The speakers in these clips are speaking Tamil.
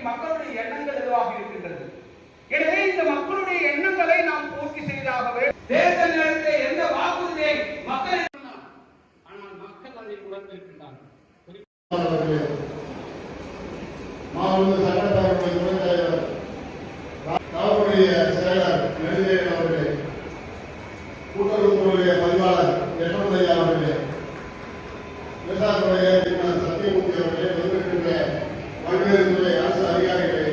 மக்களுடைய எண்ணங்கள் எதுவாக இருக்கின்றது. எனவே இந்த மக்களுடைய எண்ணங்களை நாம் பூர்த்தி செய்தாகவே தேர்தல் நேரத்தில் எந்த வாக்குறுதியை மக்கள் ஆனால் மக்கள் அதை உணர்ந்திருக்கின்றார்கள். கூட்டுறவுத்துறையுடைய பதிவாளர் யசோதையா அவர்களே, விவசாயத்துறையை சத்தியமூர்த்தி அவர்களே, வந்திருக்கின்ற பல்வேறு துறை அரசு அதிகாரிகளே,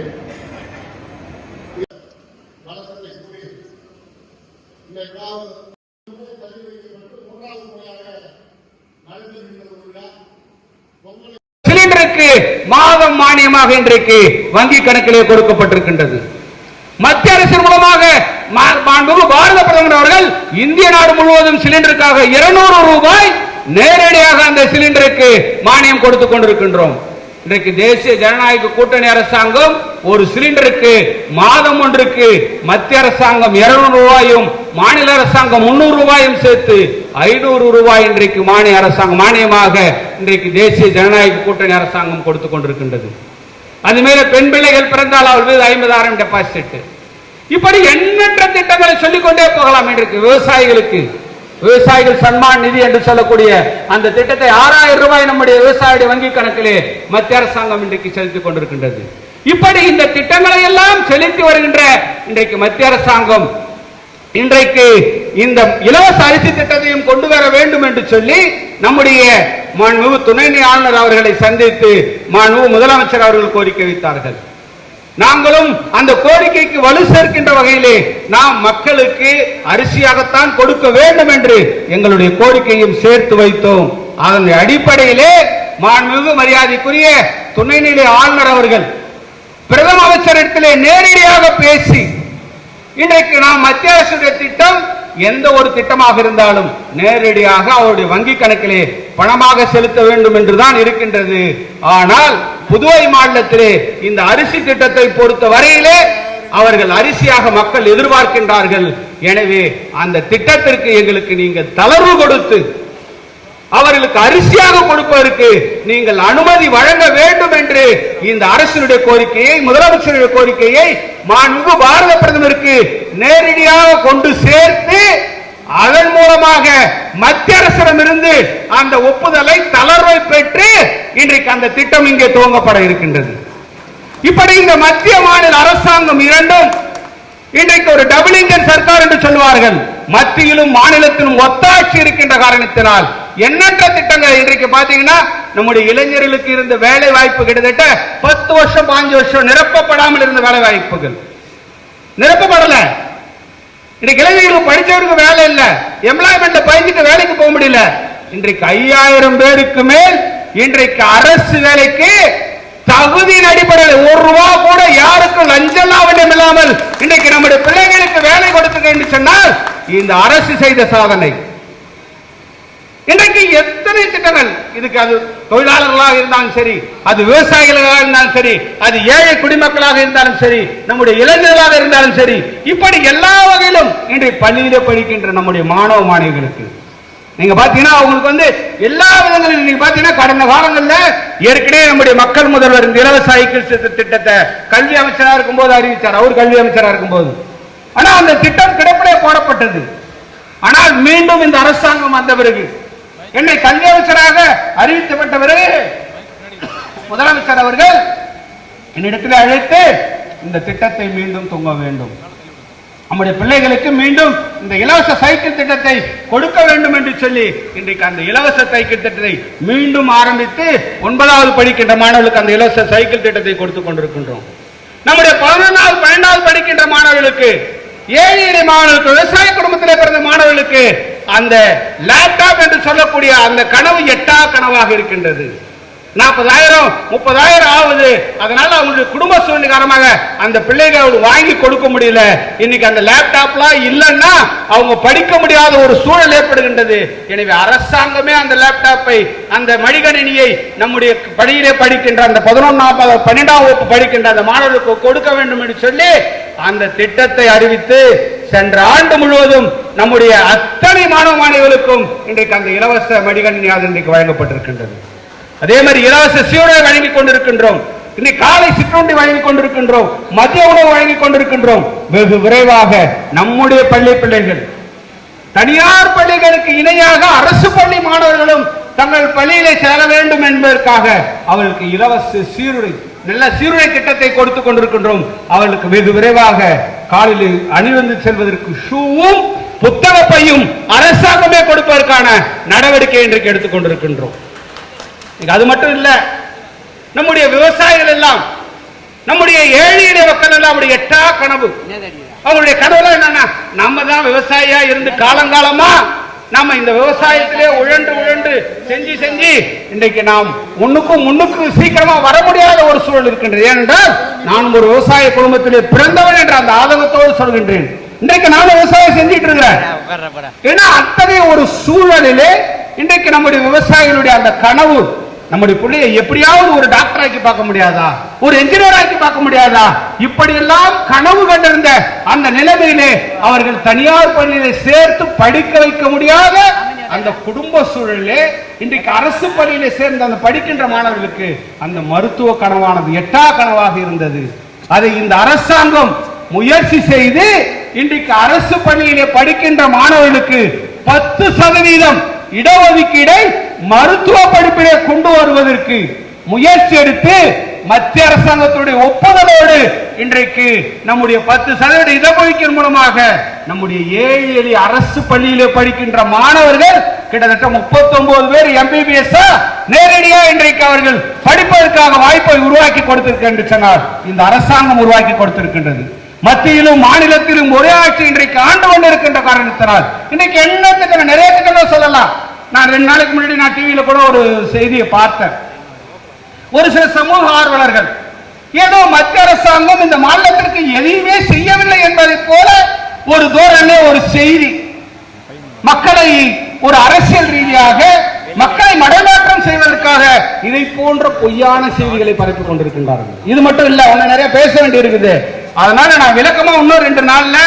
வழக்கத்தை கூறி இந்த தள்ளி வைக்கப்பட்டு 3வது முறையாக நடைபெறுகின்ற சிலிண்டருக்கு மாதம் மானியமாக இன்றைக்கு வங்கி கணக்கிலே கொடுக்கப்பட்டிருக்கின்றது. மத்திய அரசின் மூலமாக பாரத பிரதமர் அவர்கள் இந்திய நாடு முழுவதும் சிலிண்டருக்காக 200 ரூபாய் நேரடியாக அந்த சிலிண்டருக்கு மானியம் கொடுத்துக் கொண்டிருக்கின்றோம். இன்றைக்கு தேசிய ஜனநாயக கூட்டணி அரசாங்கம் ஒரு சிலிண்டருக்கு மாதம் ஒன்றுக்கு மத்திய அரசாங்கம் 200 ரூபாயும் மாநில அரசாங்கம் 300 ரூபாயும் சேர்த்து 500 ரூபாய் இன்றைக்கு மானியமாக இன்றைக்கு தேசிய ஜனநாயக கூட்டணி அரசாங்கம் கொடுத்துக் கொண்டிருக்கின்றது. அது மேல பெண் பிள்ளைகள் பிறந்தால் அவள் மீது 50,000 டெபாசிட். இப்படி எண்ணற்ற திட்டங்களை சொல்லிக்கொண்டே போகலாம். இன்றைக்கு விவசாயிகள் சன்மான் நிதி என்று சொல்லக்கூடிய அந்த திட்டத்தை 6,000 ரூபாய் நம்முடைய விவசாயிய வங்கி கணக்கிலே மத்திய அரசாங்கம் இன்றைக்கு செலுத்திக் கொண்டிருக்கின்றது. இப்படி இந்த திட்டங்களை எல்லாம் செலுத்தி வருகின்ற இன்றைக்கு மத்திய அரசாங்கம் இன்றைக்கு இந்த இலவச அரிசி திட்டத்தையும் கொண்டு வர வேண்டும் என்று சொல்லி நம்முடைய மாண்புமிகு துணைநிலை ஆளுநர் அவர்களை சந்தித்து மாண்புமிகு முதலமைச்சர் அவர்கள் கோரிக்கை வைத்தார்கள். நாங்களும் அந்த கோரிக்கைக்கு வலு சேர்க்கின்ற வகையிலே நாம் மக்களுக்கு அரிசியாகத்தான் கொடுக்க வேண்டும் என்று எங்களுடைய கோரிக்கையும் சேர்த்து வைத்தோம். அதன் அடிப்படையிலே மாண்புமிகு மரியாதைக்குரிய துணைநிலை ஆளுநர் அவர்கள் பிரதம அமைச்சரிடத்திலே நேரடியாக பேசி இன்றைக்கு நாம் மத்திய அரசுடைய திட்டம் எந்த ஒரு திட்டமாக இருந்தாலும் நேரடியாக அவருடைய வங்கி கணக்கிலே பணமாக செலுத்த வேண்டும் என்றுதான் இருக்கின்றது. ஆனால் புதுவை மாநிலத்திலே இந்த அரிசி திட்டத்தை பொறுத்த வரையிலே அவர்கள் அரிசியாக மக்கள் எதிர்பார்க்கின்றார்கள். எனவே அந்த திட்டத்திற்கு எங்களுக்கு நீங்கள் தளர்வு கொடுத்து அவர்களுக்கு அரிசியாக கொடுப்பதற்கு நீங்கள் அனுமதி வழங்க வேண்டும் என்று இந்த அரசினுடைய கோரிக்கையை, முதலமைச்சருடைய கோரிக்கையை மாண்புமிகு பாரத பிரதமருக்கு நேரடியாக கொண்டு சேர்த்து அதன் மூலமாக மத்திய அரசிடமிருந்து அந்த ஒப்புதலை தளர்வை பெற்று இன்றைக்கு அந்த திட்டம் இங்கே துவங்கப்பட இருக்கின்றது. இப்படி இந்த மத்திய மாநில அரசாங்கம் இரண்டும் இன்றைக்கு ஒரு டபுள் இன்ஜின் சர்க்கார் என்று சொல்வார்கள். மத்தியிலும் மாநிலத்திலும் ஒத்தாட்சி இருக்கின்ற காரணத்தினால் எண்ணற்ற திட்டங்கள் இன்றைக்கு பாத்தீங்கன்னா நம்முடைய இளைஞர்களுக்கு இருந்த வேலை வாய்ப்பு கிட்டத்தட்ட 10 வருஷம் 5 வருஷம் நிரப்பப்படாமல் இருந்த வேலை வாய்ப்புகள் நிரப்பப்படல. இன்னைக்கு இளைஞர்களுக்கு படிச்சவருக்கு வேலை இல்ல, எம்ப்ளாய்மெண்ட்ல பயந்துட்டு வேலைக்கு போக முடியல. இன்றைக்கு 5000 பேருக்கு மேல் இன்றைக்கு அரசு வேலைக்கு தகுதியின் அடிப்படையில் 1 ரூபாய் கூட யாருக்கும் லஞ்சம் லாபம் இல்லாமல் இன்றைக்கு நம்முடைய பிள்ளைகளுக்கு வேலை கொடுத்து சொன்னால் இந்த அரசு செய்த சாதனை. இன்றைக்கு எத்தனை திட்டங்கள் இதுக்கு, அது தொழிலாளர்களாக இருந்தாலும் சரி, அது விவசாயிகளாக இருந்தாலும் சரி, அது ஏழை குடிமக்களாக இருந்தாலும் சரி, நம்முடைய இளைஞர்களாக இருந்தாலும் சரி, இப்படி எல்லா வகையிலும் இன்றைக்கு பள்ளியிலே படிக்கின்ற நம்முடைய மாணவ மாணவிகளுக்கு நீங்க பாத்தீங்கன்னா அவங்களுக்கு எல்லா விதங்களிலும் நீங்க பாத்தீங்கன்னா கடந்த காலங்களில் ஏற்கனவே நம்முடைய மக்கள் முதல்வர் இந்த இலவச சைக்கிள் திட்டத்தை கல்வி அமைச்சராக இருக்கும் போது அறிவித்தார். அவர் கல்வி அமைச்சராக இருக்கும் போது ஆனா அந்த திட்டம் கிடப்பிலே போடப்பட்டது. ஆனால் மீண்டும் இந்த அரசாங்கம் வந்த பிறகு என்னை கல்வி அமைச்சராக அறிவிக்கப்பட்ட பிறகு முதலமைச்சர் அவர்கள் என்னிடத்தில் அழைத்து இந்த திட்டத்தை மீண்டும் துவங்க வேண்டும், நம்முடைய பிள்ளைகளுக்கு மீண்டும் இந்த இலவச சைக்கிள் திட்டத்தை கொடுக்க வேண்டும் என்று சொல்லி இன்றைக்கு அந்த இலவச சைக்கிள் திட்டத்தை மீண்டும் ஆரம்பித்து 9வது படிக்கின்ற மாணவர்களுக்கு அந்த இலவச சைக்கிள் திட்டத்தை கொடுத்துக் கொண்டிருக்கின்றோம். நம்முடைய 11வது 12வது படிக்கின்ற மாணவர்களுக்கு, ஏழை மாணவர்களுக்கு, விவசாய குடும்பத்திலே பிறந்த மாணவர்களுக்கு அந்த லேப்டாப் என்று சொல்லக்கூடிய அந்த கனவு எட்டா கனவாக இருக்கின்றது. 40,000 30,000 ஆகுது. அதனால அவங்களுடைய குடும்ப சூழ்நிலை காரணமாக அந்த பிள்ளைகள் வாங்கி கொடுக்க முடியல. இன்னைக்கு அந்த லேப்டாப்லாம் இல்லைன்னா அவங்க படிக்க முடியாத ஒரு சூழல் ஏற்படுகின்றது. எனவே அரசாங்கமே அந்த லேப்டாப்பை, அந்த மடிகணினியை நம்முடைய பள்ளியிலே படிக்கின்ற அந்த 11ஆம் 12ஆம் வகுப்பு படிக்கின்ற அந்த மாணவர்களுக்கு கொடுக்க வேண்டும் என்று சொல்லி அந்த திட்டத்தை அறிவித்து சென்ற ஆண்டு முழுவதும் நம்முடைய அத்தனை மாணவ மாணவிகளுக்கும் இன்றைக்கு அந்த இலவச மடிகணினி இன்றைக்கு வழங்கப்பட்டிருக்கின்றது. அதே மாதிரி இலவச சீருடை வழங்கிக் கொண்டிருக்கின்றோம். இன்னைக்கு காலை சிற்றுண்டி வழங்கிக் கொண்டிருக்கின்றோம், மதிய உணவு வழங்கிக் கொண்டிருக்கின்றோம். வெகு விரைவாக நம்முடைய பள்ளி பிள்ளைகள் தனியார் பள்ளிகளுக்கு இணையாக அரசு பள்ளி மாணவர்களும் தங்கள் பள்ளியிலே சேர வேண்டும் என்பதற்காக அவர்களுக்கு இலவச சீருடை, நல்ல சீருடை திட்டத்தை கொடுத்துக் கொண்டிருக்கின்றோம். அவர்களுக்கு வெகு விரைவாக காலில் அணிவந்து செல்வதற்கு ஷூவும் புத்தக பையும் அரசாங்கமே கொடுப்பதற்கான நடவடிக்கை இன்றைக்கு எடுத்துக் கொண்டிருக்கின்றோம். அது மட்டும் இல்ல, நம்முடைய விவசாயிகள் எல்லாம், நம்முடைய ஏழை எளிய மக்கள் எல்லாம் அவருடைய எட்டா கனவு, அவருடைய கனவு என்னன்னா, நம்ம தான் விவசாயியா இருந்து காலங்காலமா நாம இந்த விவசாயத்திலே உழண்டு செஞ்சு இன்றைக்கு நாம் முன்னுக்கு சீக்கிரமா வர முடியாத ஒரு சூழல் இருக்கின்றது. ஏனென்றால் நான் ஒரு விவசாய குடும்பத்திலே பிறந்தவன் என்ற அந்த ஆதங்கத்தோடு சொல்கின்றேன். இன்றைக்கு நானும் விவசாயம் செஞ்சிட்டு இருக்கிறேன். ஏன்னா அத்தகைய ஒரு சூழலிலே இன்றைக்கு நம்முடைய விவசாயிகளுடைய அந்த கனவு, நம்முடைய பிள்ளையை எப்படியாவது ஒரு டாக்டர் ஆக்கி பார்க்க முடியாதா, ஒரு என்ஜினியர் ஆக்கி பார்க்க முடியாதா, இப்படி எல்லாம் கனவு கண்டிருந்த அந்த நிலைமையிலே அவர்கள் தனியார் பள்ளியிலே சேர்த்து படிக்க வைக்க முடியாத அந்த குடும்ப சூழலிலே இன்றைக்கு அரசு பள்ளியிலே சேர்ந்த அந்த படிக்கின்ற மாணவர்களுக்கு அந்த மருத்துவ கனவானது எட்டா கனவாக இருந்தது. அதை இந்த அரசாங்கம் முயற்சி செய்து இன்றைக்கு அரசு பள்ளியிலே படிக்கின்ற மாணவர்களுக்கு 10% இடஒதுக்கீடை மருத்துவ படிப்பிலே கொண்டு வருவதற்கு முயற்சி எடுத்து மத்திய அரசாங்கத்துடைய ஒப்புதலோடு இன்றைக்கு நம்முடைய 10% இடஒதுக்கீடு மூலமாக நம்முடைய ஏழை எளிய அரசு பள்ளியிலே படிக்கின்ற மாணவர்கள் கிட்டத்தட்ட 39 பேர் MBBS நேரடியா இன்றைக்கு அவர்கள் படிப்பதற்காக வாய்ப்பை உருவாக்கி கொடுத்திருக்க என்று சொன்னார் இந்த அரசாங்கம் உருவாக்கி கொடுத்திருக்கின்றது. மத்தியிலும் மாநிலத்திலும் ஒரே ஆட்சி இன்றைக்கு ஆண்டு கொண்டிருக்கின்ற காரணத்தினால் இன்றைக்கு என்ன திட்டம், நிறைய திட்டங்கள் சொல்லலாம். நான் 2 நாளைக்கு முன்னாடி நான் டிவியில கூட ஒரு செய்தியை பார்த்தேன். ஒரு சில சமூக ஆர்வலர்கள் ஏதோ மத்திய அரசாங்கம் இந்த மாநிலத்திற்கு எதையுமே செய்யவில்லை என்பதை போல ஒரு தோரணை, ஒரு செய்தி, மக்களை ஒரு அரசியல் ரீதியாக மக்களை மடைமாற்றம் செய்வதற்காக இதை போன்ற பொய்யான செய்திகளை பரப்பிக் கொண்டிருக்கின்றார்கள். இது மட்டும் இல்ல, ஒன்னு நிறைய பேச வேண்டி இருக்குது. அதனால நான் விளக்கமா இன்னும் 2 நாள்ல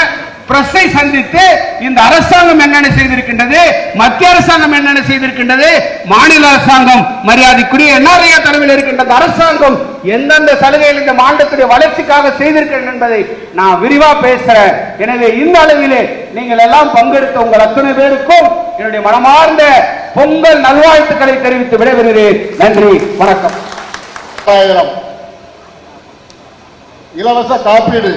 பிரஸை சந்தித்து இந்த அரசாங்கம் என்னென்ன செய்திருக்கின்றது, மத்திய அரசாங்கம் என்னென்ன செய்திருக்கின்றது, மாநில அரசாங்கம் மரியாதைக்குரிய NRA தலைமையில் இருக்கின்ற அரசாங்கம் எந்தெந்த சலுகைகள் இந்த மாநிலத்துடைய வளர்ச்சிக்காக செய்திருக்கின்றன என்பதை நான் விரிவா பேசுறேன். எனவே இந்த அளவிலே நீங்கள் எல்லாம் பங்கெடுத்த உங்கள் அத்தனை பேருக்கும் என்னுடைய மனமார்ந்த பொங்கல் நல்வாழ்த்துக்களை தெரிவித்து விடைபெறுகிறேன். நன்றி, வணக்கம். இலவச காப்பீடு,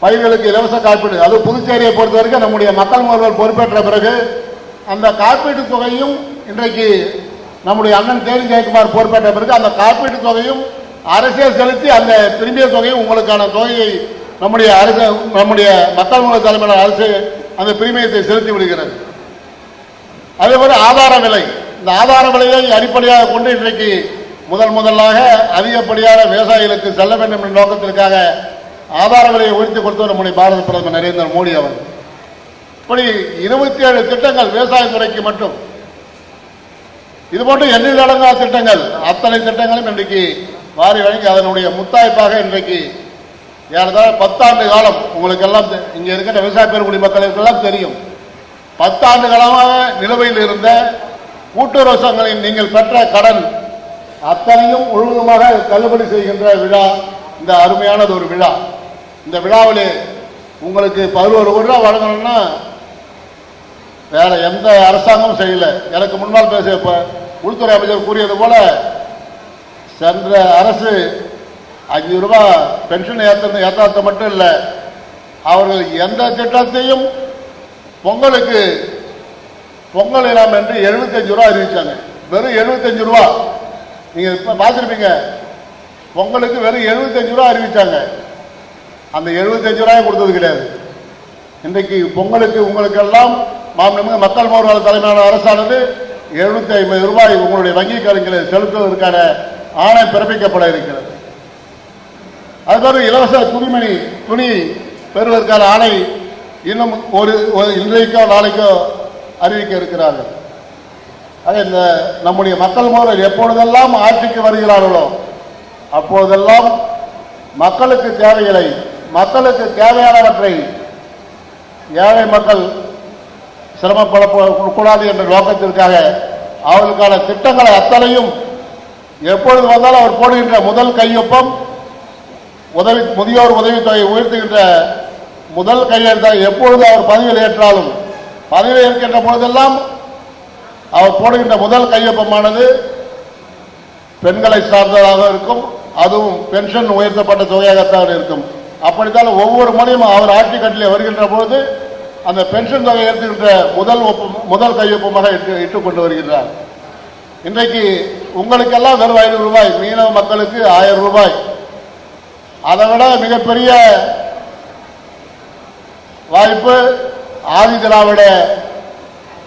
பயிர்களுக்கு இலவச காப்பீடு, அது புதுச்சேரியை பொறுத்த வரைக்கும் நம்முடைய மக்கள் முதல்வர் பொறுப்பேற்ற பிறகு அந்த காப்பீட்டு தொகையும் இன்றைக்கு நம்முடைய அண்ணன் தேனி ஜெயக்குமார் பொறுப்பேற்ற பிறகு அந்த காப்பீட்டு தொகையும் அரசே செலுத்தி அந்த திரும்பிய தொகையும் உங்களுக்கான தொகையை நம்முடைய மக்கள் முதல்வர் தலைமையிலான அரசு அந்த பிரீமியத்தை செலுத்தி விடுகிறது. அதே போல ஆதார விலை, இந்த ஆதார விலையை அடிப்படையாக கொண்டு இன்றைக்கு முதலாக அதிகப்படியான விவசாயிகளுக்கு செல்ல வேண்டும் என்ற நோக்கத்திற்காக ஆதார விலையை உயர்த்தி கொடுத்தவர் நம்முடைய பாரத பிரதமர் நரேந்திர மோடி அவர்கள். இப்படி 27 திட்டங்கள் விவசாயத்துறைக்கு மட்டும், இதுபோன்று எண்ணில் அடங்கா திட்டங்கள், அத்தனை திட்டங்களும் இன்றைக்கு வாரி வழங்கி அதனுடைய முத்தாய்ப்பாக இன்றைக்கு ஏறத்தாழ 10 ஆண்டு காலம், உங்களுக்கு எல்லாம் இங்கே இருக்கிற விவசாய பெருங்குடி மக்களுக்கெல்லாம் தெரியும், 10 ஆண்டு காலமாக நிலுவையில் இருந்த கூட்டுறவு சங்கங்களின் நீங்கள் பெற்ற கடன் அத்தனையும் முழுவதுமாக தள்ளுபடி செய்கின்ற விழா இந்த அருமையானது ஒரு விழா. இந்த விழாவிலே உங்களுக்கு 11 கோடி ரூபாய் வழங்கணும்னா வேற எந்த அரசாங்கமும் செய்யல. எனக்கு முன்னால் பேசிய உள்துறை அமைச்சர் கூறியது போல சென்ற அரசு 5 ரூபாய் பென்ஷன் ஏற்றாத மட்டும் இல்லை, அவர்கள் எந்த திட்டத்தையும் பொங்கல் இனம் என்று 75 ரூபாய் அறிவிச்சாங்க. வெறும் 75 ரூபா. நீங்க இப்ப பார்த்துருப்பீங்க, பொங்கலுக்கு வெறும் 75 ரூபாய் அறிவிச்சாங்க. அந்த 75 ரூபாய் கொடுத்தது கிடையாது. இன்றைக்கு பொங்கலுக்கு உங்களுக்கெல்லாம் மக்கள் முதல்வர் தலைமையிலான அரசானது 750 ரூபாய் உங்களுடைய வங்கி கணக்கில் செலுத்துவதற்கான ஆணை பிறப்பிக்கப்பட இருக்கிறது. அதுபோல இலவச துணி பெறுவதற்கான ஆணை இன்னும் இன்றைக்கோ நாளைக்கோ அறிவிக்க இருக்கிறார்கள். இந்த நம்முடைய மக்கள் முதல்வர் எப்பொழுதெல்லாம் ஆட்சிக்கு வருகிறார்களோ அப்போதெல்லாம் மக்களுக்கு தேவைகளை, மக்களுக்கு தேவையானவற்றை ஏழை மக்கள் சிரமப்படக்கூடாது என்ற நோக்கத்திற்காக அவர்களுக்கான திட்டங்களை அத்தனையும் எப்பொழுது வந்தாலும் அவர் போடுகின்ற முதல் கையொப்பம் முதியோர் உதவித்தொகை உயர்த்துகின்ற முதல் கையெழுத்தாக எப்பொழுது அவர் பதவியில் ஏற்றாலும் பதவியில் ஏற்கின்ற பொழுதெல்லாம் அவர் போடுகின்ற முதல் கையொப்பமானது பெண்களை சார்ந்ததாக இருக்கும். அதுவும் பென்ஷன் உயர்த்தப்பட்ட தொகையாகத்தான் இருக்கும். அப்படித்தான் ஒவ்வொரு முறையும் அவர் ஆட்சி கட்டிலே வருகின்ற பொழுது அந்த பென்ஷன் தொகை ஏற்றுகின்ற முதல் கையொப்பமாக இட்டுக் கொண்டு வருகிறார். இன்றைக்கு உங்களுக்கெல்லாம் வெறும் 500 ரூபாய், மீனவ மக்களுக்கு 1000 ரூபாய். அதை விட மிகப்பெரிய வாய்ப்பு ஆதி திராவிட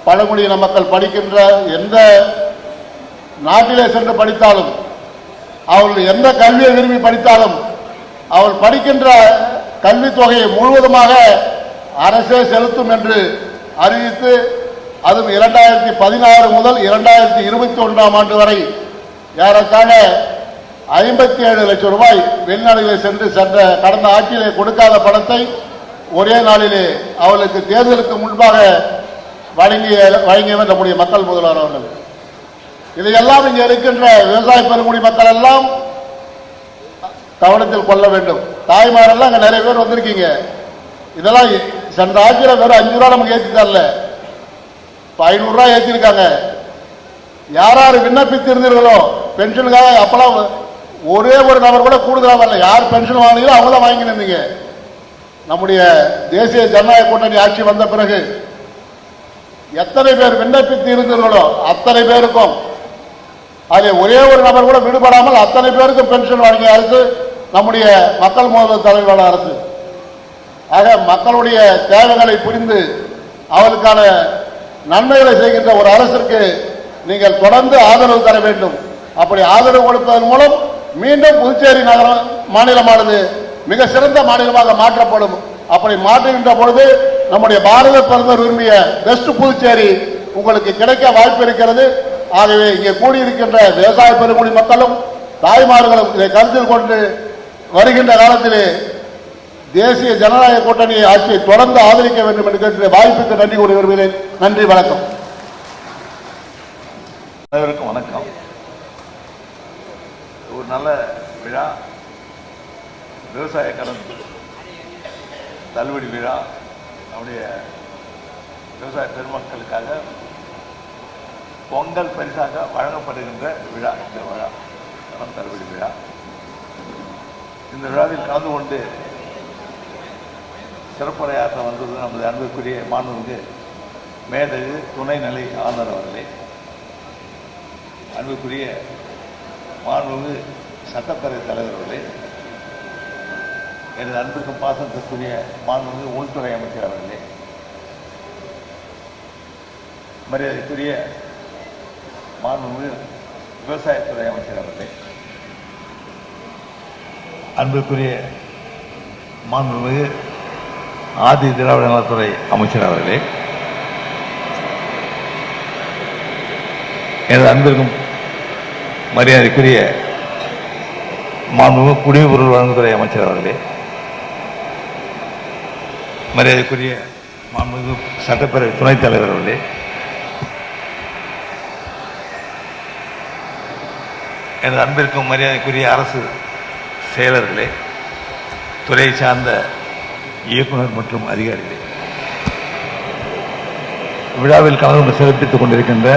பழங்குடியின மக்கள் படிக்கின்ற எந்த நாட்டிலே சென்று படித்தாலும், அவர்கள் எந்த கல்வியை விரும்பி படித்தாலும், அவள் படிக்கின்ற கல்வித் தொகையை முழுவதுமாக அரசே செலுத்தும் என்று அறிவித்து, அதுவும் 2016 முதல் 2021 ஆண்டு வரை ஏறத்தாழ 57 லட்சம் ரூபாய் வெளிநாடுகளை சென்ற கடந்த ஆட்சியிலே கொடுக்காத பணத்தை ஒரே நாளிலே அவளுக்கு தேர்தலுக்கு முன்பாக வழங்கியவர் நம்முடைய மக்கள் முதல்வர் அவர்கள். இதையெல்லாம் இங்கே இருக்கின்ற விவசாய பெருங்குடி மக்கள் எல்லாம் கவனத்தில் கொள்ள வேண்டும். தாய்மாரெல்லாம் அங்கே நிறைய பேர் வந்திருக்கீங்க. இதெல்லாம் சென்ற ஆட்சியில் வெறும் 5 ரூபா நமக்கு ஏற்றி தரல, இப்போ 500 ரூபாய் ஏற்றிருக்காங்க. யார் யார் விண்ணப்பித்திருந்தீர்களோ பென்ஷனுக்காக, அப்பெல்லாம் ஒரே ஒரு நபர் கூட கூடுதலாக வரல. யார் பென்ஷன் வாங்கினீங்களோ அவங்க தான் வாங்கி இருந்தீங்க. நம்முடைய தேசிய ஜனநாயக கூட்டணி ஆட்சி வந்த பிறகு எத்தனை பேர் விண்ணப்பித்து இருந்தீர்களோ அத்தனை பேருக்கும், அதில் ஒரே ஒரு நபர் கூட விடுபடாமல் அத்தனை பேருக்கும் பென்ஷன் வழங்கிய அரசு நம்முடைய மக்கள் முதல்வர் தலைவரான அரசு. ஆக மக்களுடைய தேவைகளை புரிந்து அவர்களுக்கான நன்மைகளை செய்கின்ற ஒரு அரசிற்கு நீங்கள் தொடர்ந்து ஆதரவு தர வேண்டும். அப்படி ஆதரவு கொடுப்பதன் மூலம் மீண்டும் புதுச்சேரி நகரம் மாநிலமானது மிக சிறந்த மாநிலமாக மாற்றப்படும். அப்படி மாற்றுகின்ற பொழுது நம்முடைய பாரத பிரதமர் விரும்பிய பெஸ்ட் புதுச்சேரி உங்களுக்கு கிடைக்க வாய்ப்பு இருக்கிறது. ஆகவே இங்கே கூடியிருக்கின்ற விவசாய பெருங்குடி மக்களும் தாய்மார்களும் இதை கருத்தில் கொண்டு வருகின்ற காலத்திலே தேசிய ஜனநாயக கூட்டணி ஆட்சியை தொடர்ந்து ஆதரிக்க வேண்டும் என்று கேட்டு வாய்ப்புக்கு நன்றி கூறி வருகிறேன். நன்றி, வணக்கம். அனைவருக்கும் வணக்கம். ஒரு நல்ல விழா, விவசாய கடன் தள்ளுபடி விழா, நம்முடைய விவசாய பெருமக்களுக்காக பொங்கல் பரிசாக வழங்கப்படுகின்ற விழா இந்த விழா, கடன் தள்ளுபடி விழா. இந்த விழாவில் கலந்து கொண்டு சிறப்புரையாற்ற வந்தது நமது அன்புக்குரிய மாண்புமிகு மேதகு துணைநிலை ஆளுநர் அவர்களே, அன்புக்குரிய மாண்புமிகு சட்டப்பேரவை தலைவர் அவர்களே, எனது அன்பிற்கும் பாசத்திற்குரிய மாண்புமிகு உள்துறை அமைச்சர் அவர்களே, மரியாதைக்குரிய மாண்புமிகு விவசாயத்துறை அமைச்சர் அவர்களே, அன்பிற்குரிய மாண்புமிகு ஆதி திராவிட நலத்துறை அமைச்சர் அவர்களே, எனது அன்பிற்கும் மரியாதைக்குரிய மாண்புமிகு குடிமைப்பொருள் வழங்குதுறை அமைச்சர் அவர்களே, மரியாதைக்குரிய மாண்புமிகு சட்டப்பேரவை துணைத் தலைவர் அவர்களே, எனது அன்பிற்கும் மரியாதைக்குரிய அரசு செயலர்களே, துறையை சார்ந்த இயக்குனர் மற்றும் அதிகாரிகளே, விழாவில் கலந்து கொண்டு சிறப்பித்துக் கொண்டிருக்கின்ற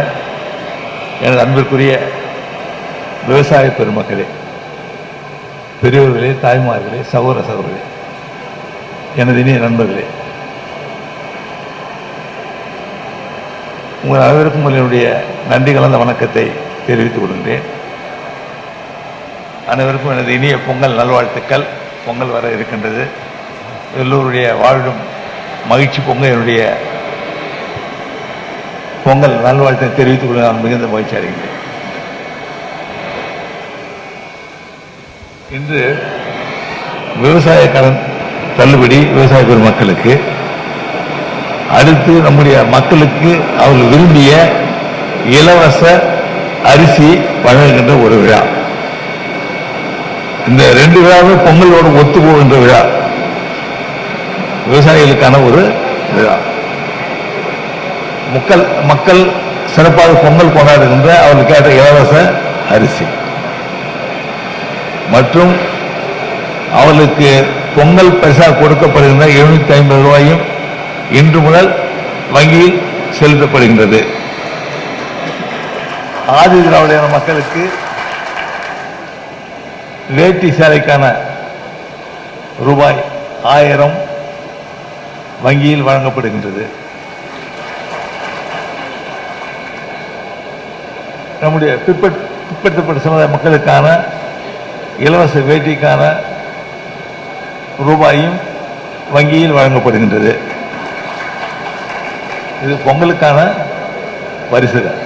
எனது அன்பிற்குரிய விவசாய பெருமக்களே, பெரியவர்களே, தாய்மார்களே, சகோதர சகோதரர்களே, எனது இனிய நண்பர்களே, உங்கள் அனைவருக்கும் என்னுடைய நன்றி கலந்த வணக்கத்தை தெரிவித்துக் கொள்கின்றேன். அனைவருக்கும் எனது இனிய பொங்கல் நல்வாழ்த்துக்கள். பொங்கல் வர இருக்கின்றது. எல்லோருடைய வாழும் மகிழ்ச்சி பொங்க என்னுடைய பொங்கல் நல்வாழ்த்தை தெரிவித்துக் கொள்ள நான் மிகுந்த மகிழ்ச்சி அடைகின்றேன். இன்று விவசாய கடன் தள்ளுபடி விவசாய பெருமக்களுக்கு, அடுத்து நம்முடைய மக்களுக்கு அவர்கள் விரும்பிய இலவச அரிசி வழங்குகின்ற ஒரு விழா. இந்த 2 விழாவும் பொங்கலோடு ஒத்து போகின்ற விழா, விவசாயிகளுக்கான ஒரு விழா. மக்கள் சிறப்பாக பொங்கல் கொண்டாடுகின்ற அவர்களுக்கு கேட்ட இலவச அரிசி. மற்றும் அவர்களுக்கு பொங்கல் பரிசாக கொடுக்கப்படுகின்ற 750 ரூபாயும் இன்று முதல் வங்கியில் செலுத்தப்படுகின்றது. ஆதி திராவிட மக்களுக்கு வேட்டி சேலைக்கான ரூபாய் 1000 வங்கியில் வழங்கப்படுகின்றது. நம்முடைய பிற்படுத்தப்பட்ட சமுதாய மக்களுக்கான இலவச வேட்டிக்கான ரூபாயும் வங்கியில் வழங்கப்படுகின்றது. இது பொங்கலுக்கான பரிசுகள்.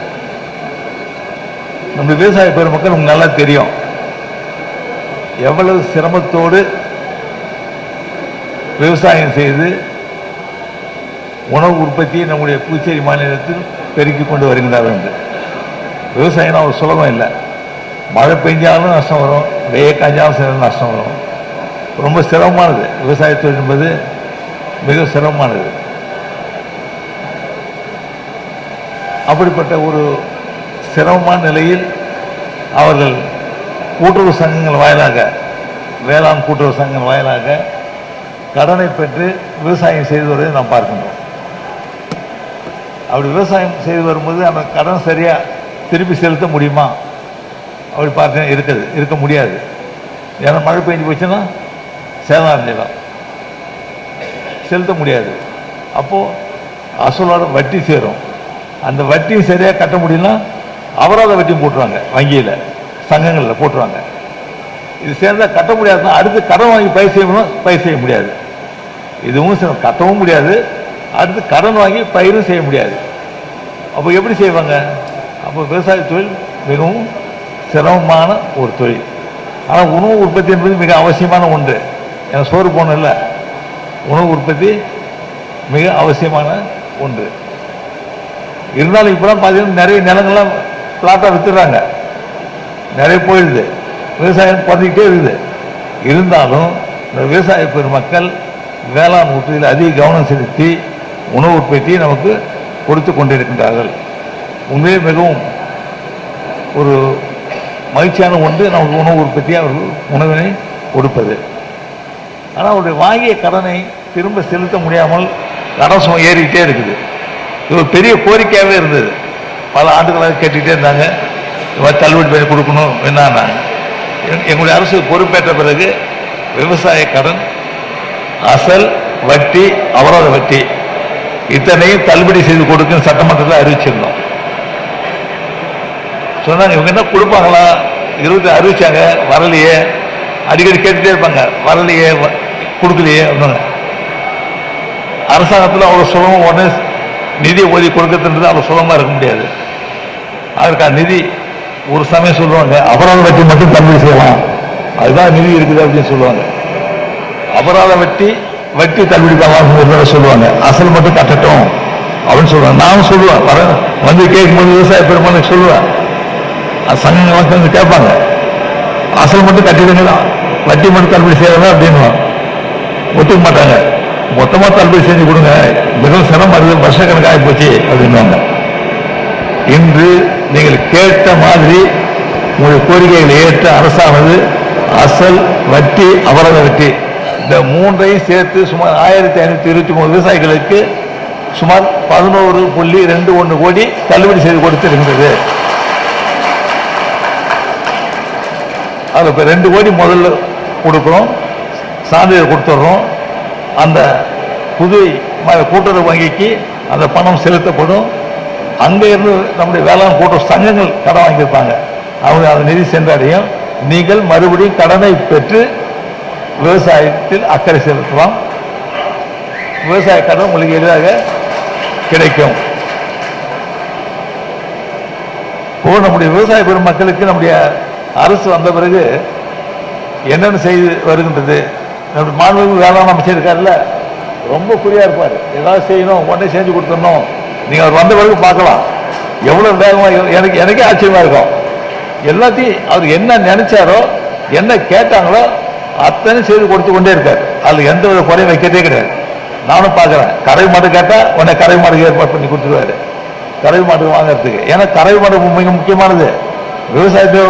நம்ம விவசாய பெருமக்கள் உங்களுக்கு நல்லா தெரியும் எவ்வளவு சிரமத்தோடு விவசாயம் செய்து உணவு உற்பத்தியை நம்முடைய புதுச்சேரி மாநிலத்தில் பெருக்கிக் கொண்டு வருகின்றார்கள் என்று. விவசாயம் ஒரு சுலபம் இல்லை. மழை பெஞ்சாலும் நஷ்டம் வரும், வெயில் காய்ஞ்சாலும் சில நஷ்டம் வரும். ரொம்ப சிரமமானது விவசாயத்தொழில் என்பது, மிக சிரமமானது. அப்படிப்பட்ட ஒரு சிரமமான நிலையில் அவர்கள் கூட்டுறவு சங்கங்கள் வாயிலாக, வேளாண் கூட்டுறவு சங்கங்கள் வாயிலாக கடனை பெற்று விவசாயம் செய்து வருவதை நாம் பார்க்கின்றோம். அப்படி விவசாயம் செய்து வரும்போது அந்த கடன் சரியாக திருப்பி செலுத்த முடியுமா? அப்படி பார்த்தீங்கன்னா இருக்க முடியாது. ஏன்னா மழை பெஞ்சு போச்சுன்னா சேதம் அடைஞ்சிடும், செலுத்த முடியாது. அப்போது அசலோட வட்டி சேரும். அந்த வட்டியும் சரியாக கட்ட முடியலன்னா அபராத வட்டியும் போட்டுருவாங்க, வங்கியில் சங்கங்களில் போட்டுருவாங்க. இது சேர்ந்தால் கட்ட முடியாதுன்னா அடுத்து கடன் வாங்கி பயிர் செய்யணும், பயிர் செய்ய முடியாது. இதுவும் கட்டவும் முடியாது, அடுத்து கடன் வாங்கி பயிரும் செய்ய முடியாது. அப்போ எப்படி செய்வாங்க? அப்போ விவசாய தொழில் மிகவும் சிரமமான ஒரு தொழில். ஆனால் உணவு உற்பத்தி என்பது மிக அவசியமான ஒன்று. ஏன்னா சோறு போன இல்லை, உணவு உற்பத்தி மிக அவசியமான ஒன்று. இருந்தாலும் இப்போலாம் பார்த்தீங்கன்னா நிறைய நிலங்கள்லாம் பிளாட்டாக வித்துடுறாங்க, நிறைய போயிடுது, விவசாயம் குறைஞ்சிக்கிட்டே இருக்குது. இருந்தாலும் இந்த விவசாய பெருமக்கள் வேளாண் உற்பத்தியில் அதிக கவனம் செலுத்தி உணவு உற்பத்தியை நமக்கு கொடுத்து கொண்டிருக்கின்றார்கள். உண்மையே மிகவும் ஒரு மகிழ்ச்சியான ஒன்று நமக்கு உணவு உற்பத்தி, அவர்கள் உணவினை கொடுப்பது. ஆனால் அவருடைய வாங்கிய கடனை திரும்ப செலுத்த முடியாமல் கடன் சுமை ஏறிக்கிட்டே இருக்குது. இது ஒரு பெரிய கோரிக்கையாகவே இருந்தது. பல ஆண்டுகளாக கேட்டுக்கிட்டே இருந்தாங்க, தள்ளுபடி பண்ணி கொடுக்கணும் என்னன்னாங்க. எங்களுடைய அரசு பொறுப்பேற்ற பிறகு விவசாய கடன், அசல், வட்டி, அபராத வட்டி இத்தனையும் தள்ளுபடி செய்து கொடுக்குன்னு சட்டமன்றத்தில் அறிவிச்சிருந்தோம். சொன்னாங்க இவங்க என்ன கொடுப்பாங்களா, 20 அறிவிச்சாங்க, வரலையே, அடிக்கடி கேட்டுட்டே இருப்பாங்க, வரலையே, கொடுக்கலையே அப்படின்னா. அரசாங்கத்தில் அவ்வளோ சுலபம் உடனே நிதி ஒதுக்கி கொடுக்கறதுன்றது அவ்வளோ சுலபமாக இருக்க முடியாது. அதற்கான நிதி ஒரு சமயம் சொல்லுவாங்க அபராத வட்டி மட்டும் தள்ளுபடி செய்யலாம், அதுதான் நிதி இருக்குது அப்படின்னு சொல்லுவாங்க. அபராத வட்டி தள்ளுபடி பண்ணலாம் சொல்லுவாங்க, அசல் மட்டும் கட்டட்டும் அப்படின்னு சொல்லுவாங்க. நானும் சொல்லுவேன், வந்து கேட்கும்போது விவசாய பெருமனுக்கு சொல்லுவேன், சங்கங்களுக்கு வந்து கேட்பாங்க, அசல் மட்டும் கட்டிடுங்களா, வட்டி மட்டும் தள்ளுபடி செய்யலாம் அப்படின்னு ஒத்துக்க மாட்டாங்க. மொத்தமாக தள்ளுபடி செஞ்சு கொடுங்க, மிகவும் சிரமம் வருது, வருஷக்கணக்காகி போச்சு அப்படின்வாங்க. இன்று நீங்கள் கேட்ட மாதிரி உங்களுடைய கோரிக்கைகளை ஏற்ற அரசானது அசல், வட்டி, அபராத வட்டி இந்த மூன்றையும் சேர்த்து சுமார் 1523 விவசாயிகளுக்கு சுமார் 11.21 கோடி தள்ளுபடி செய்து கொடுத்திருக்கிறது. அதில் இப்போ 2 கோடி முதல்ல கொடுக்குறோம், சான்றிதழ் கொடுத்துட்றோம். அந்த புதுவை கூட்டுறவு வங்கிக்கு அந்த பணம் செலுத்தப்படும். அங்கே இருந்து நம்முடைய வேளாண் கூட்டுறவு சங்கங்கள் கடன் வாங்கியிருப்பாங்க, அவங்க அந்த நிதி சென்றடையும். நீங்கள் மறுபடியும் கடனை பெற்று விவசாயத்தில் அக்கறை செலுத்தலாம். விவசாய கடன் உங்களுக்கு எளிதாக கிடைக்கும். இப்போ நம்முடைய விவசாய பெருமக்களுக்கு நம்முடைய அரசு வந்த பிறகு என்னென்ன செய்து வருகின்றது? நம்முடைய மாண்புமிகு வேளாண் அமைச்சர் இருக்காருல்ல, ரொம்ப குறியா இருப்பார். ஏதாவது செய்யணும் உடனே செஞ்சு கொடுத்துடணும். நீங்கள் அவர் வந்த பிறகு பார்க்கலாம் எவ்வளோ வேகமாக. எனக்கே ஆச்சரியமாக இருக்கும். எல்லாத்தையும் அவர் என்ன நினைச்சாரோ, என்ன கேட்டாங்களோ அத்தனை செய்து கொடுத்து கொண்டே இருக்கார். அதில் எந்த ஒரு குறையும் வைக்கிறதே கிடையாது. நானும் பார்க்குறேன், கறவை மாடு கேட்டால் உடனே கறவை மாடு ஏற்பாடு பண்ணி கொடுத்துருவாரு, கறவை மாடு வாங்கிறதுக்கு. ஏன்னா கறவை மாடு மிக முக்கியமானது. விவசாயத்தை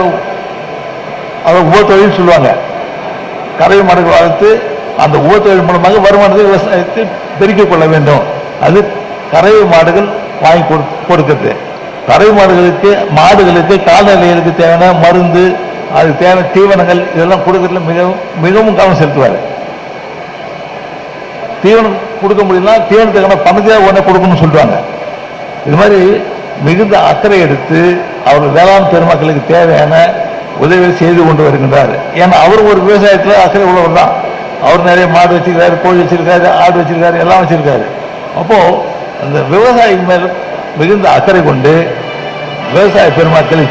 அதை உபத்தொழில் சொல்லுவாங்க. கறவை மாடுகள் வளர்த்து அந்த உபத்தொழில் மூலமாக வருமானத்தை விவசாயத்தை பெருக்கிக் கொள்ள வேண்டும். அது கறவை மாடுகள் வாங்கி கொடுக்கிறது. கறவை மாடுகளுக்கு கால்நடைகளுக்கு தேவையான மருந்து, அதுக்கு தேவையான தீவனங்கள் இதெல்லாம் கொடுக்கறதுல மிகவும் கவனம் செலுத்துவார். தீவனம் கொடுக்க முடியலன்னா தீவனத்துக்கான பணத்தை உடனே கொடுக்கணும்னு சொல்லுவாங்க. இது மாதிரி மிகுந்த அக்கறை எடுத்து அவர் வேளாண் பெருமக்களுக்கு தேவையான உதவியை செய்து கொண்டு வருகின்றார். ஏன்னா அவர் ஒரு விவசாயத்தில் அக்கறை உள்ளவர் தான். அவர் நிறைய மாடு வச்சிருக்காரு, கோழி வச்சிருக்காரு, ஆடு வச்சிருக்காரு, எல்லாம் வச்சிருக்காரு. அப்போ அந்த விவசாயிகள் மேல் மிகுந்த அக்கறை கொண்டு விவசாய பெருமக்களை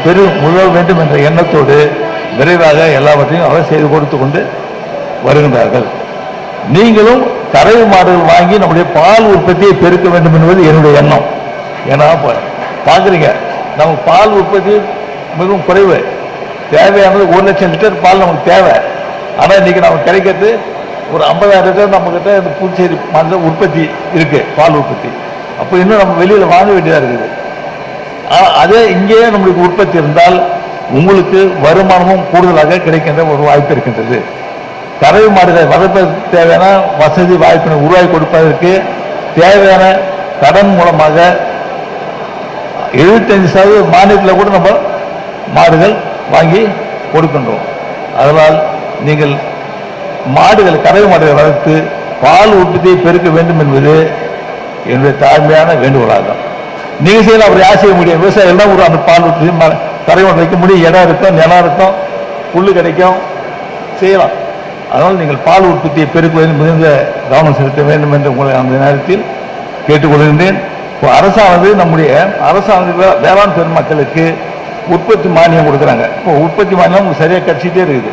உதவ வேண்டும் என்ற எண்ணத்தோடு விரைவாக எல்லாவற்றையும் அவர் செய்து கொடுத்து கொண்டு வருகின்றார்கள். நீங்களும் கறவை மாடுகள் வாங்கி நம்முடைய பால் உற்பத்தியை பெருக்க வேண்டும் என்பது என்னுடைய எண்ணம். ஏன்னா பார்க்குறீங்க, நம்ம பால் உற்பத்தி மிகவும் குறைவு. தேவையானது 1 லட்சம் லிட்டர் பால் நமக்கு தேவை. ஆனால் இன்னைக்கு நமக்கு கிடைக்கிறது ஒரு 50,000 லிட்டர் நம்மக்கிட்ட இந்த புதுச்சேரி மாநில உற்பத்தி இருக்கு, பால் உற்பத்தி. அப்போ இன்னும் நம்ம வெளியில் வாங்க வேண்டியதாக இருக்குது. அதே இங்கேயே நம்மளுக்கு உற்பத்தி இருந்தால் உங்களுக்கு வருமானமும் கூடுதலாக கிடைக்கின்ற ஒரு வாய்ப்பு இருக்கின்றது. கறவை மாடுகளை வளர்ப்பதற்கு தேவையான வசதி வாய்ப்பினை உருவாக்கி கொடுப்பதற்கு தேவையான கடன் மூலமாக 75% மானியத்தில் கூட நம்ம மாடுகள் வாங்கி கொடுக்கின்றோம். அதனால் நீங்கள் கறவை மாடுகளை வளர்த்து பால் உற்பத்தியை பெருக்க வேண்டும் என்பது என்னுடைய தாழ்மையான வேண்டுகோளாகும். நீங்கள் செய்யலாம், அப்படி யார் செய்ய முடியும்? விவசாயம் எல்லாம் ஒரு அந்த பால் உற்பத்தி கறவை மாடு வைக்க முடியும். இடம் இருக்கும், நிலம் இருக்கும், புல் கிடைக்கும், செய்யலாம். அதனால் நீங்கள் பால் உற்பத்தியை பெருக்குவதில் மிகுந்த கவனம் செலுத்த வேண்டும் என்று உங்களை அந்த நேரத்தில் கேட்டுக்கொள்கின்றேன். இப்போ நம்முடைய அரசானது வேளாண் பெருமக்களுக்கு உற்பத்தி மானியம் கொடுக்குறாங்க. இப்போ உற்பத்தி மானியம் சரியாக கட்சிட்டே இருக்குது.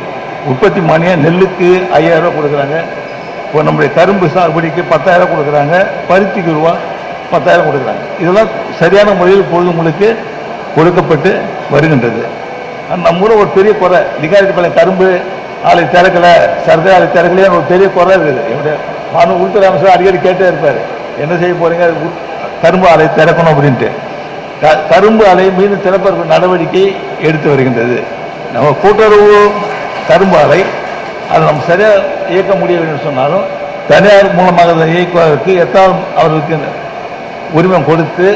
உற்பத்தி மானியம் நெல்லுக்கு 5,000 ரூபா கொடுக்குறாங்க. இப்போ நம்முடைய கரும்பு சாகுபடிக்கு 10,000 கொடுக்குறாங்க. பருத்திக்கு ரூபா 10,000 கொடுக்குறாங்க. இதெல்லாம் சரியான முறையில் இப்பொழுது உங்களுக்கு கொடுக்கப்பட்டு வருகின்றது. நம்ம ஊரில் ஒரு பெரிய குறை, லிங்காரெட்டிப்பாளையம் கரும்பு ஆலை திறக்கலை, சர்க்கரை ஆலை திறக்கலையே ஒரு பெரிய குறை இருக்குது. என்னுடைய உள்துறை அமைச்சர் அடிக்கடி கேட்டே இருப்பார், என்ன செய்ய போறீங்க கரும்பு ஆலை திறக்கணும் அப்படின்ட்டு. கரும்பு ஆலை மீண்டும் திறப்பதற்கு நடவடிக்கை எடுத்து வருகின்றது. நம்ம கூட்டுறவு கரும்பு ஆலை அதை நம்ம சரியாக இயக்க முடியவில்லை சொன்னாலும் தனியார் மூலமாக அதை இயக்குவதற்கு அவர்களுக்கு உரிமம் கொடுத்து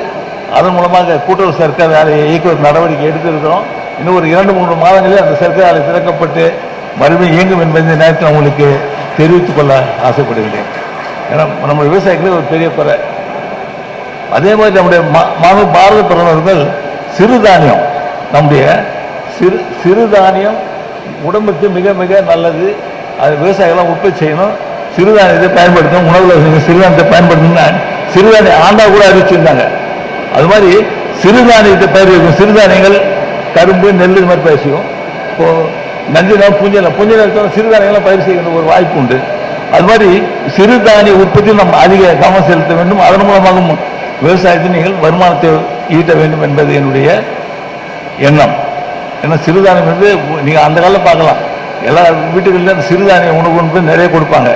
அதன் மூலமாக கூட்டுறவு சர்க்கரை ஆலையை இயக்குவதற்கு நடவடிக்கை எடுத்திருக்கிறோம். இன்னும் ஒரு 2-3 மாதங்களில் அந்த சர்க்கரை ஆலை திறக்கப்பட்டு மறுபடியும் இயங்கும் என்பதை நேரத்தில் உங்களுக்கு தெரிவித்துக் கொள்ள ஆசைப்படுகிறேன். ஏன்னா நம்ம விவசாயிகளுக்கு ஒரு பெரிய குறை. அதே மாதிரி நம்முடைய பாரத பிரதமர்கள் சிறுதானியம், நம்முடைய சிறுதானியம் உடம்புக்கு மிக மிக நல்லது. அது விவசாயிகள்லாம் உற்பத்தி செய்யணும், சிறுதானியத்தை பயன்படுத்தணும், உணவுல சிறுதானியத்தை பயன்படுத்தணும்னா சிறுதானிய ஆண்டா கூட அறிவிச்சிருந்தாங்க. அது மாதிரி சிறுதானியத்தை பயிர் வைக்கும். சிறுதானியங்கள் கரும்பு, நெல் இது மாதிரி பயிர் செய்யும். இப்போ நஞ்சினம், புஞ்சலம் சிறுதானியங்கள்லாம் பயிர் செய்கிற ஒரு வாய்ப்பு உண்டு. அது மாதிரி சிறுதானிய உற்பத்தியில் நம்ம அதிக கவனம் செலுத்த வேண்டும். அதன் மூலமாக விவசாயத்தில் நீங்கள் வருமானத்தை ஈட்ட வேண்டும் என்பது என்னுடைய எண்ணம். ஏன்னா சிறுதானியம் வந்து நீங்கள் அந்த காலம் பார்க்கலாம், எல்லா வீட்டுகளிலும் அந்த சிறுதானிய உணவு நிறைய கொடுப்பாங்க.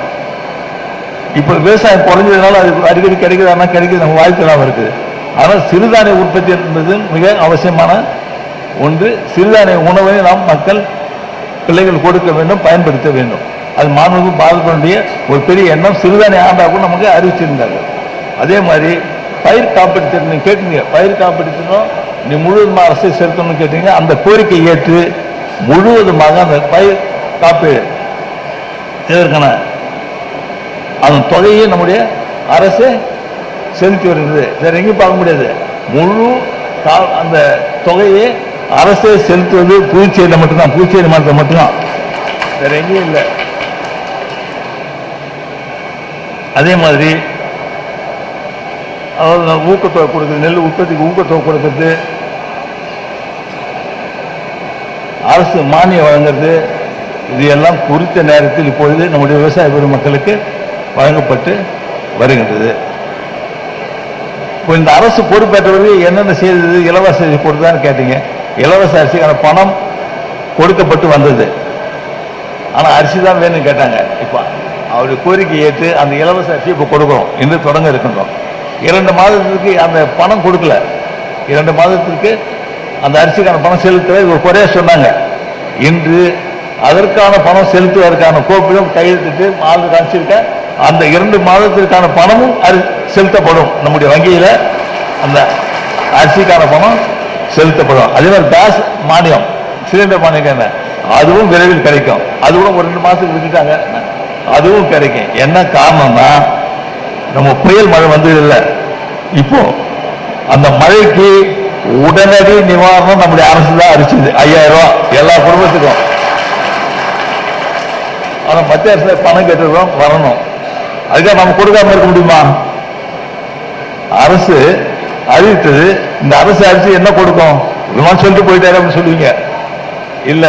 இப்போ விவசாயம் குறைஞ்சதுனால அது அடிக்கடி கிடைக்குதானா கிடைக்குது, நம்ம வாய்ப்பெல்லாம் இருக்குது. ஆனால் சிறுதானிய உற்பத்தி என்பது மிக அவசியமான ஒன்று. சிறுதானிய உணவை நாம் பிள்ளைகள் கொடுக்க வேண்டும், பயன்படுத்த வேண்டும். அது மாணவர்களுக்கு பாதிப்படைய ஒரு பெரிய எண்ணம். சிறுதானிய ஆண்டாகவும் நமக்கு அறிவிச்சிருந்தார்கள். அதே மாதிரி பயிர் காப்பீடு திட்டம் நீங்கள் கேட்டீங்க, பயிர் காப்பீடு திட்டம் நீ முழுவதுமாக அரசை செலுத்தணும்னு கேட்டீங்க. அந்த கோரிக்கை ஏற்று முழுவதுமாக அந்த பயிர் காப்பீடு இதற்கான அதன் தொகையை நம்முடைய அரசு செலுத்தி வருகிறது. வேற எங்கேயும் பார்க்க முடியாது. முழு அந்த தொகையை அரசே செலுத்துவது புதுச்சேரியில் மட்டும்தான், புதுச்சேரி மாநிலத்தில் மட்டும்தான், வேற எங்கேயும் இல்லை. அதே மாதிரி ஊக்கத்தொகை கொடுக்குறது, நெல் உற்பத்திக்கு ஊக்கத்தொகை கொடுக்கறது, அரசு மானியம் வழங்குறது, இது எல்லாம் குறித்த நேரத்தில் இப்பொழுது நம்முடைய விவசாய பெருமக்களுக்கு வழங்கப்பட்டு வருகின்றது. இப்போ இந்த அரசு பொறுப்பேற்றவர்கள் என்னென்ன செய்தது, இலவச அரிசி கொடுத்தான்னு கேட்டீங்க. இலவச அரிசிக்கான பணம் கொடுக்கப்பட்டு வந்தது. ஆனால் அரிசி தான் வேணும்னு கேட்டாங்க. இப்போ அவருடைய கோரிக்கை ஏற்று அந்த இலவச அரிசி இப்போ கொடுக்குறோம், இன்று தொடங்க இருக்கின்றோம். 2 மாதத்திற்கு அந்த பணம் கொடுக்கல, 2 மாதத்திற்கு அந்த அரிசிக்கான பணம் செலுத்த ஒரு குறைய சொன்னாங்க. இன்று அதற்கான பணம் செலுத்துவதற்கான கோப்பிலும் கையெழுத்திட்டு மாதம் காமிச்சிருக்க அந்த 2 மாதத்திற்கான பணமும் செலுத்தப்படும். நம்முடைய வங்கியில அந்த அரிசிக்கான பணம் செலுத்தப்படும். அதே மாதிரி கேஸ் மானியம், சிலிண்டர் மானியம் என்ன, அதுவும் விரைவில் கிடைக்கும். அது கூட ஒரு 2 மாசத்துக்கு விட்டுட்டாங்க, அதுவும் கிடைக்கும். என்ன காரணம்னா நம்ம புயல் மழை வந்தது இல்லை. இப்போ அந்த மழைக்கு உடனடி நிவாரணம் நம்முடைய அரசு தான் அரிச்சது 5000 ரூபாய் எல்லா குடும்பத்துக்கும். ஆனா மத்திய அரசு பணம் கேட்டுறோம் வரணும். அதுக்காக நம்ம கொடுக்காம இருக்க முடியுமா? அரசு அறிவித்தது, இந்த அரசு அரிசி என்ன கொடுக்கும் விமானம் சொல்லிட்டு போயிட்டாரு அப்படின்னு சொல்லுவீங்க. இல்ல,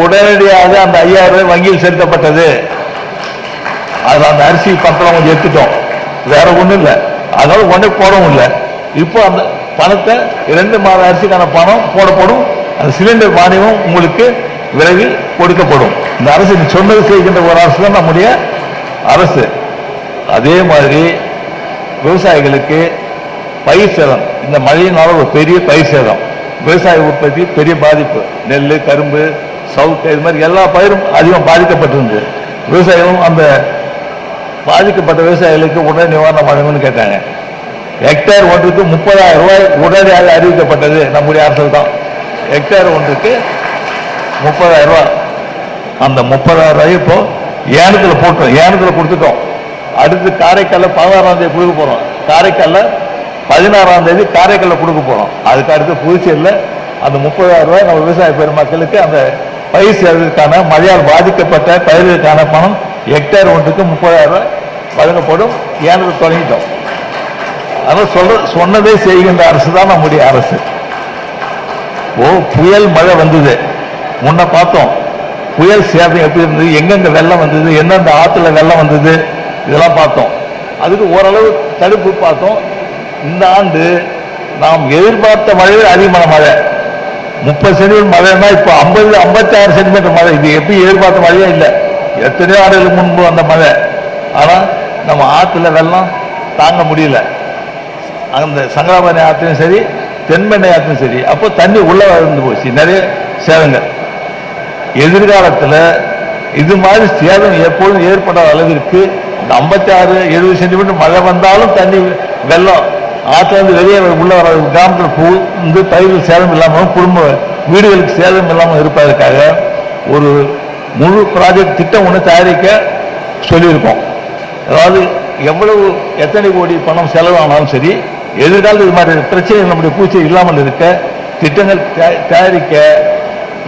உடனடியாக அந்த 5000 ரூபாய் வங்கியில் செலுத்தப்பட்டது. அது அந்த அரிசி பத்திரம் கொஞ்சம் எடுத்துட்டோம், வேற ஒண்ணும் இல்லை. அதனால ஒன்றே போடவும் இல்லை. இப்போ அந்த பணத்தை 2 மாத அரிசிக்கான பணம் போடப்படும். அந்த சிலிண்டர் மானியமும் உங்களுக்கு விரைவில் கொடுக்கப்படும். இந்த அரசு சொன்னது செய்கின்ற ஒரு அரசு தான் நம்முடைய அரசு. அதே மாதிரி விவசாயிகளுக்கு பயிர் சேதம், இந்த மழையினால ஒரு பெரிய பயிர் சேதம், விவசாய உற்பத்தி பெரிய பாதிப்பு, நெல், கரும்பு, சவுக்கு, இது மாதிரி எல்லா பயிரும் அதிகம் பாதிக்கப்பட்டிருந்தது. விவசாயிகளும் அந்த பாதிக்கப்பட்ட விவசாயிகளுக்கு உடனே நிவாரணம் வழங்கணும்னு கேட்டாங்க. ஹெக்டேர் ஒன்றுக்கு 30,000 ரூபாய் உடனடியாக அறிவிக்கப்பட்டது நம்முடைய அரசு தான். ஹெக்டேர் ஒன்றுக்கு 30,000 ரூபாய். அந்த 30,000 ரூபாய் இப்போ ஏனத்தில் போட்டோம், ஏனத்தில் கொடுத்துட்டோம். அடுத்து காரைக்காலில் 16ஆம் தேதி கொடுக்க போறோம், காரைக்காலில் 16ஆம் தேதி காரைக்காலில் கொடுக்க போறோம். அதுக்கு அடுத்து புதுச்சேரியில் அந்த 30,000 ரூபாய் நம்ம விவசாய பெருமக்களுக்கு அந்த பயிர் சேதத்திற்கான மழையால் பாதிக்கப்பட்ட பயிர்களுக்கான பணம் ஹெக்டேர் ஒன்றுக்கு 30,000 ரூபாய் வழங்கப்படும். ஏனத்தில் தொடங்கிட்டோம். அதனால சொன்னதே செய்கின்ற அரசு தான் நம்முடைய அரசு. புயல் மழை வந்தது, முன்ன பார்த்தோம் புயல் சேதம் எப்படி இருந்தது, எங்கெங்க வெள்ளம் வந்தது, எந்தெந்த ஆற்றுல வெள்ளம் வந்தது, இதெல்லாம் பார்த்தோம். அதுக்கு ஓரளவு தடுப்பு பார்த்தோம். இந்த ஆண்டு நாம் எதிர்பார்த்த மழை அதிகமான மழை, 30 சென்டிமீட்டர் மழைன்னா இப்போ 56 சென்டிமீட்டர் மழை. இது எப்படி எதிர்பார்த்த மழையே இல்லை. எத்தனையோ ஆண்டுகளுக்கு முன்பு வந்த மழை. ஆனால் நம்ம ஆற்றுல வெள்ளம் தாங்க முடியல. அந்த சங்கராபரணி ஆற்றிலும் சரி, தென்பெண்ணை ஆற்றிலும் சரி, அப்போ தண்ணி உள்ள வந்து போச்சு, நிறைய சேதங்கள். எதிர்காலத்தில் இது மாதிரி சேதம் எப்பொழுதும் ஏற்படாத அளவிற்கு 56-70 சென்டிமீட்டர் மழை வந்தாலும் தண்ணி வெள்ளம் ஆற்றுல இருந்து வெளியே உள்ள வர கிராமத்தில் புகுந்து பயிர்கள் சேதம் இல்லாமல், குடும்ப வீடுகளுக்கு சேதம் இல்லாமல் இருப்பதற்காக ஒரு முழு ப்ராஜெக்ட் திட்டம் ஒன்று தயாரிக்க சொல்லியிருக்கோம். அதாவது எத்தனை கோடி பணம் செலவானாலும் சரி, எதிர்காலத்தில் இது மாதிரி பிரச்சனை நம்முடைய பூச்சி இல்லாமல் இருக்க திட்டங்கள் தயாரிக்க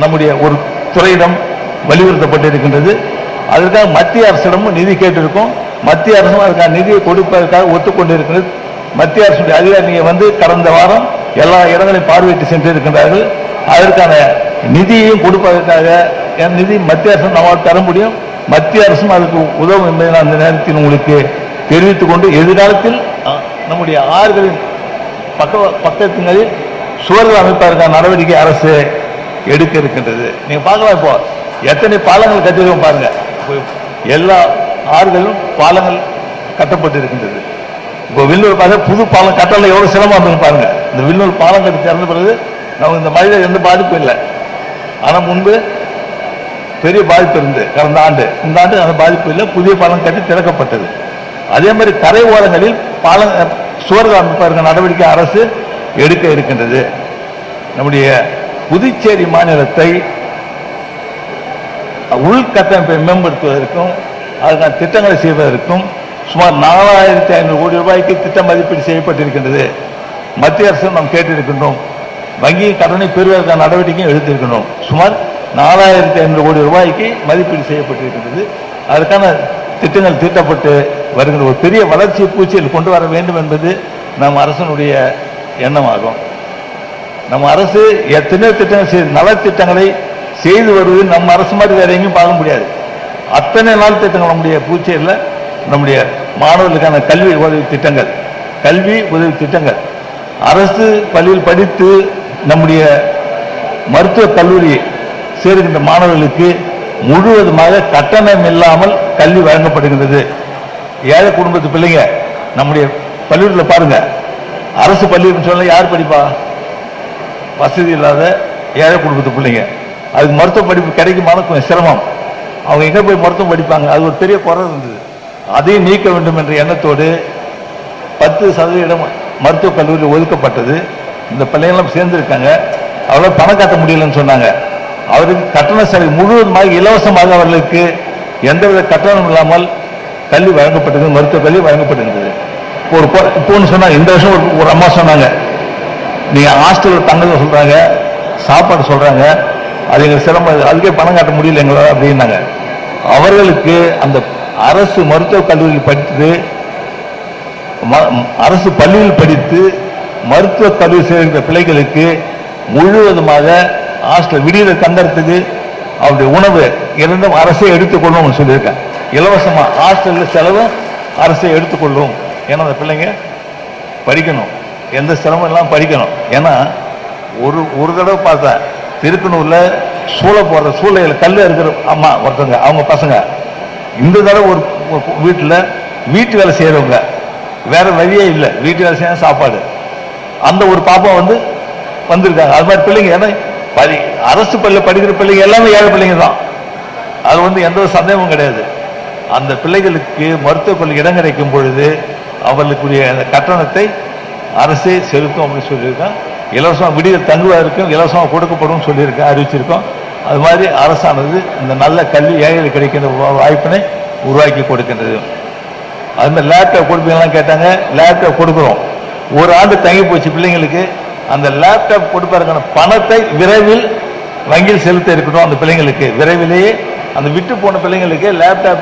நம்முடைய ஒரு துறையிடம் வலியுறுத்தப்பட்டிருக்கின்றது. அதற்காக மத்திய அரசிடமும் நிதி கேட்டிருக்கோம். மத்திய அரசும் அதுக்கான நிதியை கொடுப்பதற்காக ஒத்துக்கொண்டிருக்கிறது. மத்திய அரசுடைய அதிகாரிகள் கடந்த வாரம் எல்லா இடங்களையும் பார்வையிட்டு சென்றிருக்கின்றார்கள். அதற்கான நிதியையும் கொடுப்பதற்காக நிதி மத்திய அரசு நம்மால் தர முடியும். மத்திய அரசும் அதுக்கு உதவும் என்பதை நான் அந்த நேரத்தில் உங்களுக்கு தெரிவித்துக் கொண்டு, எதிர்காலத்தில் நம்முடைய ஆறுகளின் பக்கத்தினரில் சுவர்கள் அமைப்பதற்கான நடவடிக்கை அரசு எடுக்க இருக்கின்றது. நீங்க பார்க்கலாம், இப்போ எத்தனை பாலங்கள் கட்டிருக்கோம் பாருங்க. எல்லா ஆறுகளிலும் பாலங்கள் கட்டப்பட்டு இருக்கின்றது. இப்போ வில்லூர் பாருங்க, புது பாலம் கட்டல எவ்வளவு சிரமம் இருந்தது பாருங்க. இந்த வில்லூர் பாலம் கட்டி திறந்த பிறகு நமக்கு இந்த மழையில எந்த பாதிப்பும் இல்லை. ஆனா முன்பு பெரிய பாதிப்பு இருந்து கடந்த ஆண்டு, இந்த ஆண்டு அந்த பாதிப்பு இல்லை. புதிய பாலம் கட்டி திறக்கப்பட்டது. அதே மாதிரி கரை ஓரங்களில் சுவர்கள் அமைப்பதற்கான நடவடிக்கை அரசு எடுக்க இருக்கின்றது. நம்முடைய புதுச்சேரி மாநிலத்தை உள்கட்டமைப்பை மேம்படுத்துவதற்கும் அதற்கான திட்டங்களை செய்வதற்கும் சுமார் 4500 கோடி ரூபாய்க்கு திட்ட மதிப்பீடு செய்யப்பட்டிருக்கின்றது. மத்திய அரசு நாம் கேட்டிருக்கின்றோம். வங்கியின் கடனை பெறுவதற்கான நடவடிக்கையும் எடுத்திருக்கின்றோம். சுமார் 4500 கோடி ரூபாய்க்கு மதிப்பீடு செய்யப்பட்டிருக்கின்றது. அதற்கான திட்டங்கள் தீட்டப்பட்டு வருகின்ற ஒரு பெரிய வளர்ச்சி பூச்சியில் கொண்டு வர வேண்டும் என்பது நம் அரசனுடைய எண்ணமாகும். நம்ம அரசு எத்தனையோ திட்டங்கள் நலத்திட்டங்களை செய்து வருவது நம்ம அரசு மாதிரி வேற எங்கேயும் பார்க்க முடியாது. அத்தனை நாள் திட்டங்கள் நம்முடைய பூச்சேரியில் நம்முடைய மாணவர்களுக்கான கல்வி உதவி திட்டங்கள், அரசு பள்ளியில் படித்து நம்முடைய மருத்துவக் கல்லூரி சேருகின்ற மாணவர்களுக்கு முழுவதுமாக கட்டணம் இல்லாமல் கல்வி வழங்கப்படுகின்றது. ஏழை குடும்பத்து பிள்ளைங்க நம்முடைய பள்ளிகளில் பாருங்க, அரசு பள்ளி சொல்ல யார் படிப்பா? வசதி இல்லாத ஏழை குடும்பத்து பிள்ளைங்க. அதுக்கு மருத்துவ படிப்பு கிடைக்குமான கொஞ்சம் சிரமம். அவங்க எங்கே போய் மருத்துவம் படிப்பாங்க? அது ஒரு பெரிய குறை இருந்தது. அதையும் நீக்க வேண்டும் என்ற எண்ணத்தோடு 10% மருத்துவக் கல்லூரியில் ஒதுக்கப்பட்டது. இந்த பிள்ளைங்களும் சேர்ந்திருக்காங்க. அவ்வளோ பணம் கட்ட முடியலன்னு சொன்னாங்க. அவருக்கு கட்டண செலவு முழுவதுமாக இலவசமாக அவர்களுக்கு எந்தவித கட்டணம் இல்லாமல் கல்வி வழங்கப்பட்டது, மருத்துவ கல்வி வழங்கப்பட்டிருந்தது. இப்போ ஒன்று சொன்னாங்க, இந்த வருஷம் ஒரு அம்மா சொன்னாங்க, நீங்கள் ஹாஸ்டலில் தங்கன்னு சொல்கிறாங்க, சாப்பாடு சொல்கிறாங்க, அது எங்களுக்கு சிரமம், அதுக்கே பணம் காட்ட முடியல எங்களால் அப்படின்னாங்க. அவர்களுக்கு அந்த அரசு மருத்துவக் கல்லூரியில் படித்து அரசு பள்ளியில் படித்து மருத்துவக் கல்லூரி சேர்க்கிற பிள்ளைகளுக்கு முழுவதுமாக ஹாஸ்டல் விடியல தங்கறதுக்கு அவருடைய உணவு இரண்டும் அரசே எடுத்துக்கொள்ளும் சொல்லியிருக்கேன். இலவசமா ஹாஸ்டலில் செலவு அரசே எடுத்துக்கொள்ளும். ஏன்னா அந்த பிள்ளைங்க படிக்கணும், எந்த சிரமம் எல்லாம் படிக்கணும். ஏன்னா ஒரு தடவை பார்த்தேன், திருக்கனூர்ல சூளை போடுற சூளையில் கல் இருக்கிற அம்மா ஒருத்தவங்க, அவங்க பசங்க இந்த தடவை ஒரு வீட்டில் வீட்டு வேலை செய்யறவங்க, வேற வழியே இல்லை, வீட்டு வேலை செய்ய சாப்பாடு, அந்த ஒரு பாப்பா வந்திருக்காங்க. அது மாதிரி பிள்ளைங்க, ஏன்னா அரசு பள்ளியில் படிக்கிற பிள்ளைங்க எல்லாமே ஏழை பிள்ளைங்க தான், அது எந்த ஒரு சந்தேகமும் கிடையாது. அந்த பிள்ளைகளுக்கு மருத்துவக் கல்வி இடம் கிடைக்கும் பொழுது அவர்களுக்குரிய அந்த கட்டணத்தை அரசே செலுத்தும் அப்படின்னு சொல்லியிருக்கோம். இலவசமாக விடிய தங்குவா இருக்கும், இலவசமாக கொடுக்கப்படும் சொல்லியிருக்கேன், அறிவிச்சிருக்கோம். அது மாதிரி அரசானது இந்த நல்ல கல்வி ஏழைகள் கிடைக்கின்ற வாய்ப்பினை உருவாக்கி கொடுக்கின்றது. அது மாதிரி லேப்டாப் கொடுப்பீங்கலாம் கேட்டாங்க, லேப்டாப் கொடுக்குறோம். ஒரு ஆண்டு தங்கி போச்சு பிள்ளைங்களுக்கு, அந்த லேப்டாப் கொடுப்பதற்கான பணத்தை விரைவில் வங்கியில் செலுத்த இருக்கட்டும். அந்த பிள்ளைங்களுக்கு விரைவிலேயே அந்த விட்டு போன பிள்ளைங்களுக்கு லேப்டாப்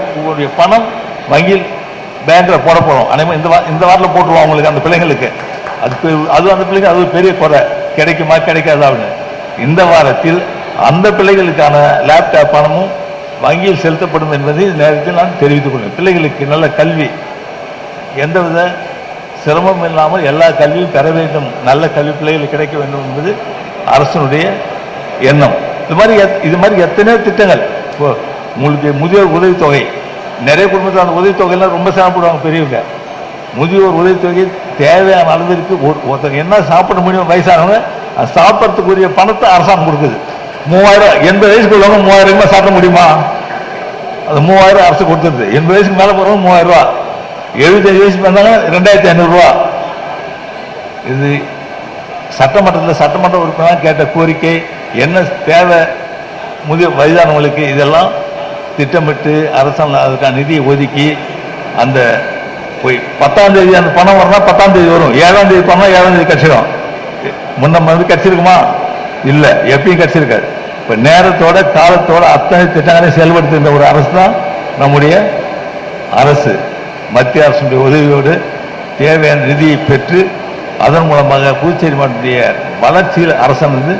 பணம் வங்கியில் பேங்க்ல போட போறோம். அதே இந்த வாரத்தில் போட்டுருவோம் அவங்களுக்கு, அந்த பிள்ளைங்களுக்கு. அது அந்த பிள்ளைங்க அது பெரிய குறை, கிடைக்குமா கிடைக்காதான்னு. இந்த வாரத்தில் அந்த பிள்ளைகளுக்கான லேப்டாப் பணமும் வங்கியில் செலுத்தப்படும் என்பதை நேரத்தில் நான் தெரிவித்துக் கொள்கிறேன். பிள்ளைகளுக்கு நல்ல கல்வி, எந்தவித சிரமம் இல்லாமல் எல்லா கல்வியும் பெற வேண்டும், நல்ல கல்வி பிள்ளைகளுக்கு கிடைக்க வேண்டும் என்பது அரசனுடைய எண்ணம். இது மாதிரி எத்தனையோ திட்டங்கள். இப்போ உங்களுக்கு முதியோர் உதவித்தொகை, நிறைய குடும்பத்தில் அந்த உதவித்தொகையெல்லாம் ரொம்ப சிரமப்படுவாங்க பெரியவங்க. முதியோர் உதவித்தொகை தேவையான அளவிற்கு ஒருத்தர் என்ன சாப்பிட முடியும் வயசானவங்க, அது சாப்பிட்றதுக்குரிய பணத்தை அரசாங்கம் கொடுக்குது. 3000, 80 வயசுக்கு உள்ளவங்க 3000 சாப்பிட முடியுமா? அது 3000 அரசு கொடுத்துருது. 80 வயசுக்கு மேலே போகிறவங்க 3000 ரூபா, 75 வயசுக்கு வந்தாங்க 2500 ரூபா. இது சட்டமன்ற உறுப்பினர் கேட்ட கோரிக்கை, என்ன தேவை முதிய வயதானவங்களுக்கு, இதெல்லாம் திட்டமிட்டு அரசாங்கம் அதுக்கான நிதியை ஒதுக்கி அந்த போய் 10ஆம் தேதி அந்த பணம் வரனா 10ஆம் தேதி வரும், 7ஆம் தேதி பணம் 7ஆம் தேதி கிடைச்சிடும். முன்ன கிடைச்சிருக்குமா? இல்லை, எப்பயும் கிடைச்சிருக்காது. இப்போ நேரத்தோட காலத்தோட அத்தனை திட்டங்களையும் செயல்படுத்துகின்ற ஒரு அரசு தான் நம்முடைய அரசு. மத்திய அரசுடைய உதவியோடு தேவையான நிதியை பெற்று அதன் மூலமாக புதுச்சேரி மாவட்டத்துடைய வளர்ச்சியில் அரசானது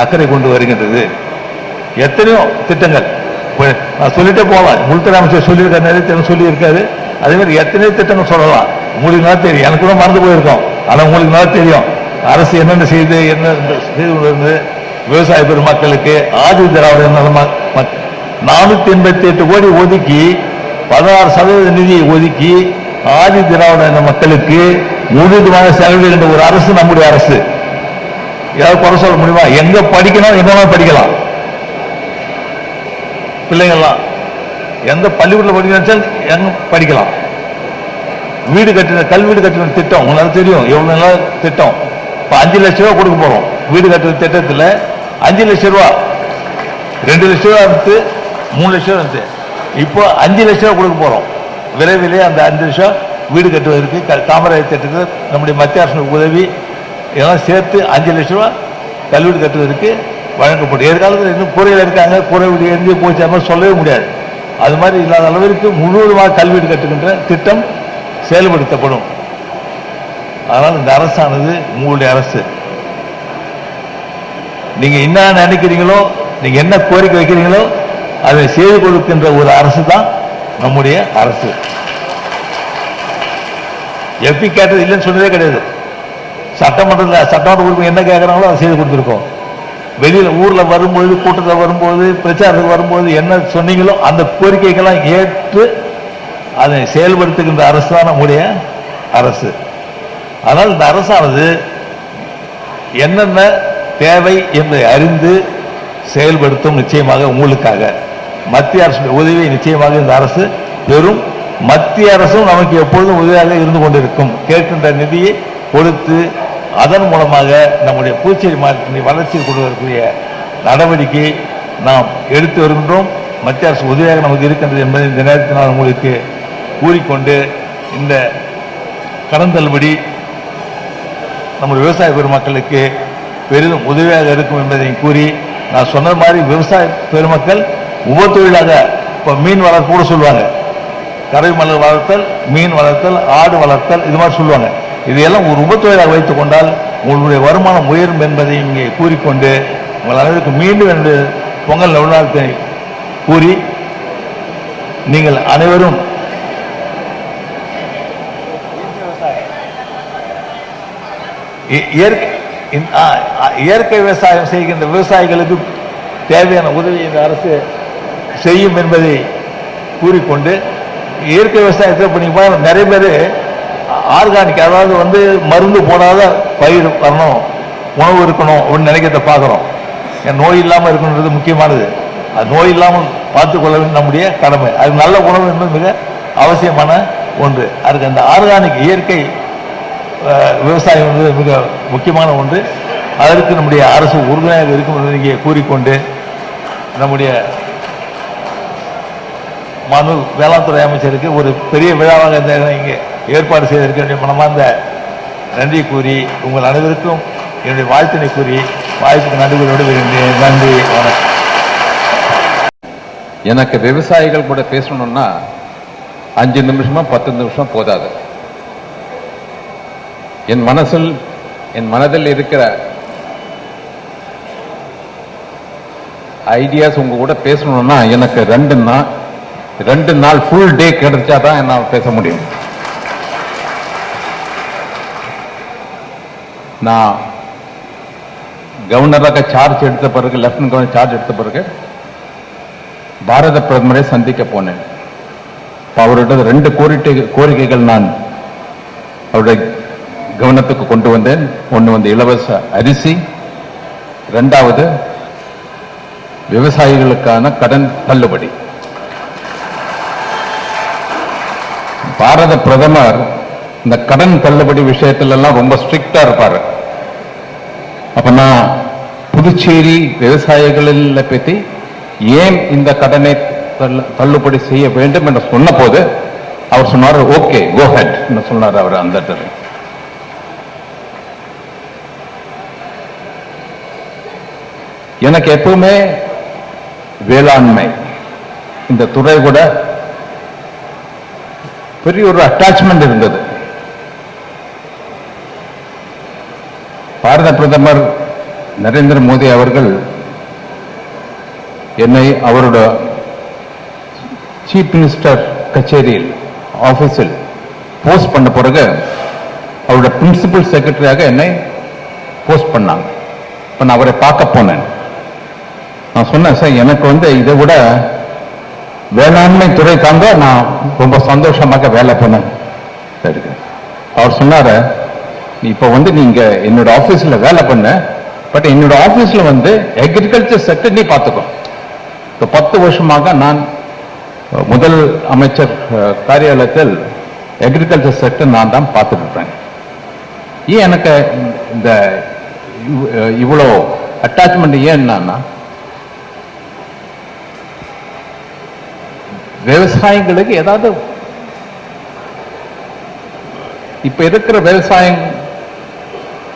அக்கறை கொண்டு வருகின்றது. எத்தனையோ திட்டங்கள் நான் சொல்லிட்டே போகலாம். உள்துறை அமைச்சர் சொல்லியிருக்காரு, நிறைய திட்டம் சொல்லியிருக்காரு. அதே மாதிரி எத்தனையோ திட்டங்கள் சொல்லலாம். உங்களுக்கு நல்லா தெரியும், எனக்கு கூட மறந்து போயிருக்கோம். ஆனால் உங்களுக்கு நல்லா தெரியும் அரசு என்னென்ன செய்து கொண்டிருந்து. விவசாய பெருமக்களுக்கு ஆதி திராவிட 488 கோடி ஒதுக்கி 16% நிதியை ஒதுக்கி ஆதி திராவிட மக்களுக்கு முழுதுமாக செலவிடுகின்ற ஒரு அரசு நம்முடைய அரசு. ஏதாவது குறை சொல்ல முடியுமா? எங்க படிக்கணும், எங்க படிக்கலாம் பிள்ளைங்கள்லாம். எந்த பள்ளிக்கூடத்தில் படிக்கணும் எங்க படிக்கலாம். வீடு கட்டின கல்வீடு கட்டின திட்டம் உங்களுக்கு தெரியும், எவ்வளவு நல்ல திட்டம். இப்போ 5 லட்சம் ரூபா கொடுக்க போறோம். வீடு கட்டுற திட்டத்தில் 5 லட்சம் ரூபா, 2 லட்சம் ரூபா இருந்து 3 லட்சம் ரூபா இருந்து இப்போ 5 லட்சம் ரூபா கொடுக்க போறோம். விரைவிலே அந்த 5 லட்சம் வீடு கட்டுவதற்கு காமராஜர் திட்டத்தில் நம்முடைய மத்திய அரசு உதவி இதெல்லாம் சேர்த்து 5 லட்சம் ரூபா கல்வீடு கட்டுவதற்கு வழங்கப்படும். எதிர்காலத்தில் இன்னும் கூரையில் இருக்காங்க, கூரை வீடு எங்கே போச்சு அது மாதிரி சொல்லவே முடியாது. அது மாதிரி இல்லாத அளவிற்கு முழுவதுமாக கல்வீடு கட்டுகின்ற திட்டம் செயல்படுத்தப்படும். அதனால் இந்த அரசானது உங்களுடைய அரசு. நீங்க என்ன நினைக்கிறீங்களோ, நீங்க என்ன கோரிக்கை வைக்கிறீங்களோ அதை செய்து கொடுக்கின்ற ஒரு அரசு தான் நம்முடைய அரசு. எப்படி கேட்டது இல்லைன்னு சொன்னதே கிடையாது. சட்டமன்ற உறுப்பினர் என்ன கேட்கறாங்களோ அதை செய்து கொடுத்துருக்கோம். வெளியில ஊர்ல வரும்போது, கூட்டத்தில் வரும்போது, பிரச்சாரத்துக்கு வரும்போது என்ன சொன்னீங்களோ அந்த கோரிக்கைகள்லாம் ஏற்று அதை செயல்படுத்துகின்ற அரசு தான் நம்முடைய அரசு. ஆனால் இந்த அரசானது என்னென்ன தேவை என்பதை அறிந்து செயல்படுத்தும் நிச்சயமாக உங்களுக்காக. மத்திய அரசு உதவியை நிச்சயமாக இந்த அரசு பெறும். மத்திய அரசும் நமக்கு எப்பொழுதும் உதவியாக இருந்து கொண்டிருக்கும். கேட்கின்ற நிதியை கொடுத்து அதன் மூலமாக நம்முடைய புதுச்சேரி மாநிலத்தினை வளர்ச்சியில் கொண்டு வரக்கூடிய நடவடிக்கை நாம் எடுத்து வருகின்றோம். மத்திய அரசு உதவியாக நமக்கு இருக்கின்றது என்பதை இந்த நேரத்தில் நான் உங்களுக்கு கூறிக்கொண்டு, இந்த கடன் தள்ளுபடி நம்முடைய விவசாய பெருமக்களுக்கு பெரிதும் உதவியாக இருக்கும் என்பதை கூறி, நான் சொன்ன மாதிரி விவசாய பெருமக்கள் உபத்தொழிலாக இப்போ மீன் வளர்ப்பு கூட சொல்லுவாங்க, கரை மலர் வளர்த்தல், மீன் வளர்த்தல், ஆடு வளர்த்தல், இது மாதிரி சொல்லுவாங்க. இதையெல்லாம் ஒரு உபத்தொழிலாக வைத்துக் கொண்டால் உங்களுடைய வருமானம் உயரும் என்பதை இங்கே கூறிக்கொண்டு, உங்கள் அளவிற்கு மீண்டும் என்று பொங்கல் நல்வாழ்த்தை கூறி, நீங்கள் அனைவரும் இயற்கை விவசாயம் செய்கின்ற விவசாயிகளுக்கு தேவையான உதவி இந்த அரசு செய்யும் என்பதை கூறிக்கொண்டு, இயற்கை விவசாயத்தை இப்போ நிறைய பேர் ஆர்கானிக், அதாவது மருந்து போடாத பயிர் வரணும், உணவு இருக்கணும் அப்படின்னு நினைக்கிறத பார்க்குறோம். நோய் இல்லாமல் இருக்கணுன்றது முக்கியமானது. அது நோய் இல்லாமல் பார்த்துக்கொள்ள வேண்டும் நம்முடைய கடமை. அது நல்ல உணவு என்பது மிக அவசியமான ஒன்று. அதுக்கு அந்த ஆர்கானிக் இயற்கை விவசாயம் என்பது மிக முக்கியமான ஒன்று. அதற்கு நம்முடைய அரசு உறுதுணையாக இருக்கும் என்று இங்கே கூறிக்கொண்டு, நம்முடைய வேளாண் துறை அமைச்சருக்கு ஒரு பெரிய விழாவாக இங்கே ஏற்பாடு செய்திருக்க வேண்டிய மனமார்ந்த நன்றி கூறி, உங்கள் அனைவருக்கும் என்னுடைய வாழ்த்தினை கூறி வாய்ப்புக்கு நன்றி விடுகின்றேன். நன்றி, வணக்கம். எனக்கு விவசாயிகள் கூட பேசணும்னா 5 நிமிஷமா 10 நிமிஷம் போதாது. என் மனதில் இருக்கிற ஐடியாஸ் உங்க கூட பேசணும்னா எனக்கு 2 நாள் ஃபுல் டே கிடைச்சாதான் என்னால் பேச முடியும். நான் கவர்னராக சார்ஜ் எடுத்த பிறகு, லெப்டினன்ட் கவர்னர் சார்ஜ் எடுத்த பிறகு பாரத பிரதமரை சந்திக்க போனேன். அவருடைய 2 கோரிக்கைகள் நான் அவருடைய கவனத்துக்கு கொண்டு வந்தேன். ஒன்று இலவச அரிசி, 2வது விவசாயிகளுக்கான கடன் தள்ளுபடி. பாரத பிரதமர் இந்த கடன் தள்ளுபடி விஷயத்துல எல்லாம் ரொம்ப ஸ்ட்ரிக்டா இருப்பாரு. அப்ப நான் புதுச்சேரி விவசாயிகளில் பற்றி ஏன் இந்த கடனை தள்ளுபடி செய்ய வேண்டும் என்று சொன்ன போது அவர் சொன்னார், ஓகே கோ ஹெட் சொன்னார் அவர். அந்த எனக்கு எப்பவுமே வேளாண்மை இந்த துறை கூட பெரிய ஒரு அட்டாச்மெண்ட் இருந்தது. பாரத பிரதமர் நரேந்திர மோடி அவர்கள் என்னை அவருடைய சீஃப் மினிஸ்டர் கச்சேரியில் ஆபீஸில் போஸ்ட் பண்ண பிறகு அவருடைய பிரின்சிபல் செக்ரட்டரியாக என்னை போஸ்ட் பண்ணாங்க. இப்போ நான் அவரை பார்க்க போனேன். நான் சொன்னேன், சார் எனக்கு இதை விட வேளாண்மை துறை தாங்க நான் ரொம்ப சந்தோஷமாக வேலை பண்ணேன். அவர் சொன்னாரு, இப்போ நீங்க என்னோட ஆபீஸ்ல வேலை பண்ண, பட் என்னோட ஆபீஸ்ல அக்ரிகல்ச்சர் செக்டர் நீ பார்த்துக்கோ. இப்போ 10 வருஷமாக நான் முதல் அமைச்சர் காரியாலயத்தில் அக்ரிகல்ச்சர் செக்டர் நான் தான் பார்த்துட்டு இருக்கேன். ஏன் எனக்கு இந்த இவ்வளோ அட்டாச்மெண்ட் ஏன்னா, விவசாயிகளுக்கு ஏதாவது இப்ப இருக்கிற விவசாயம்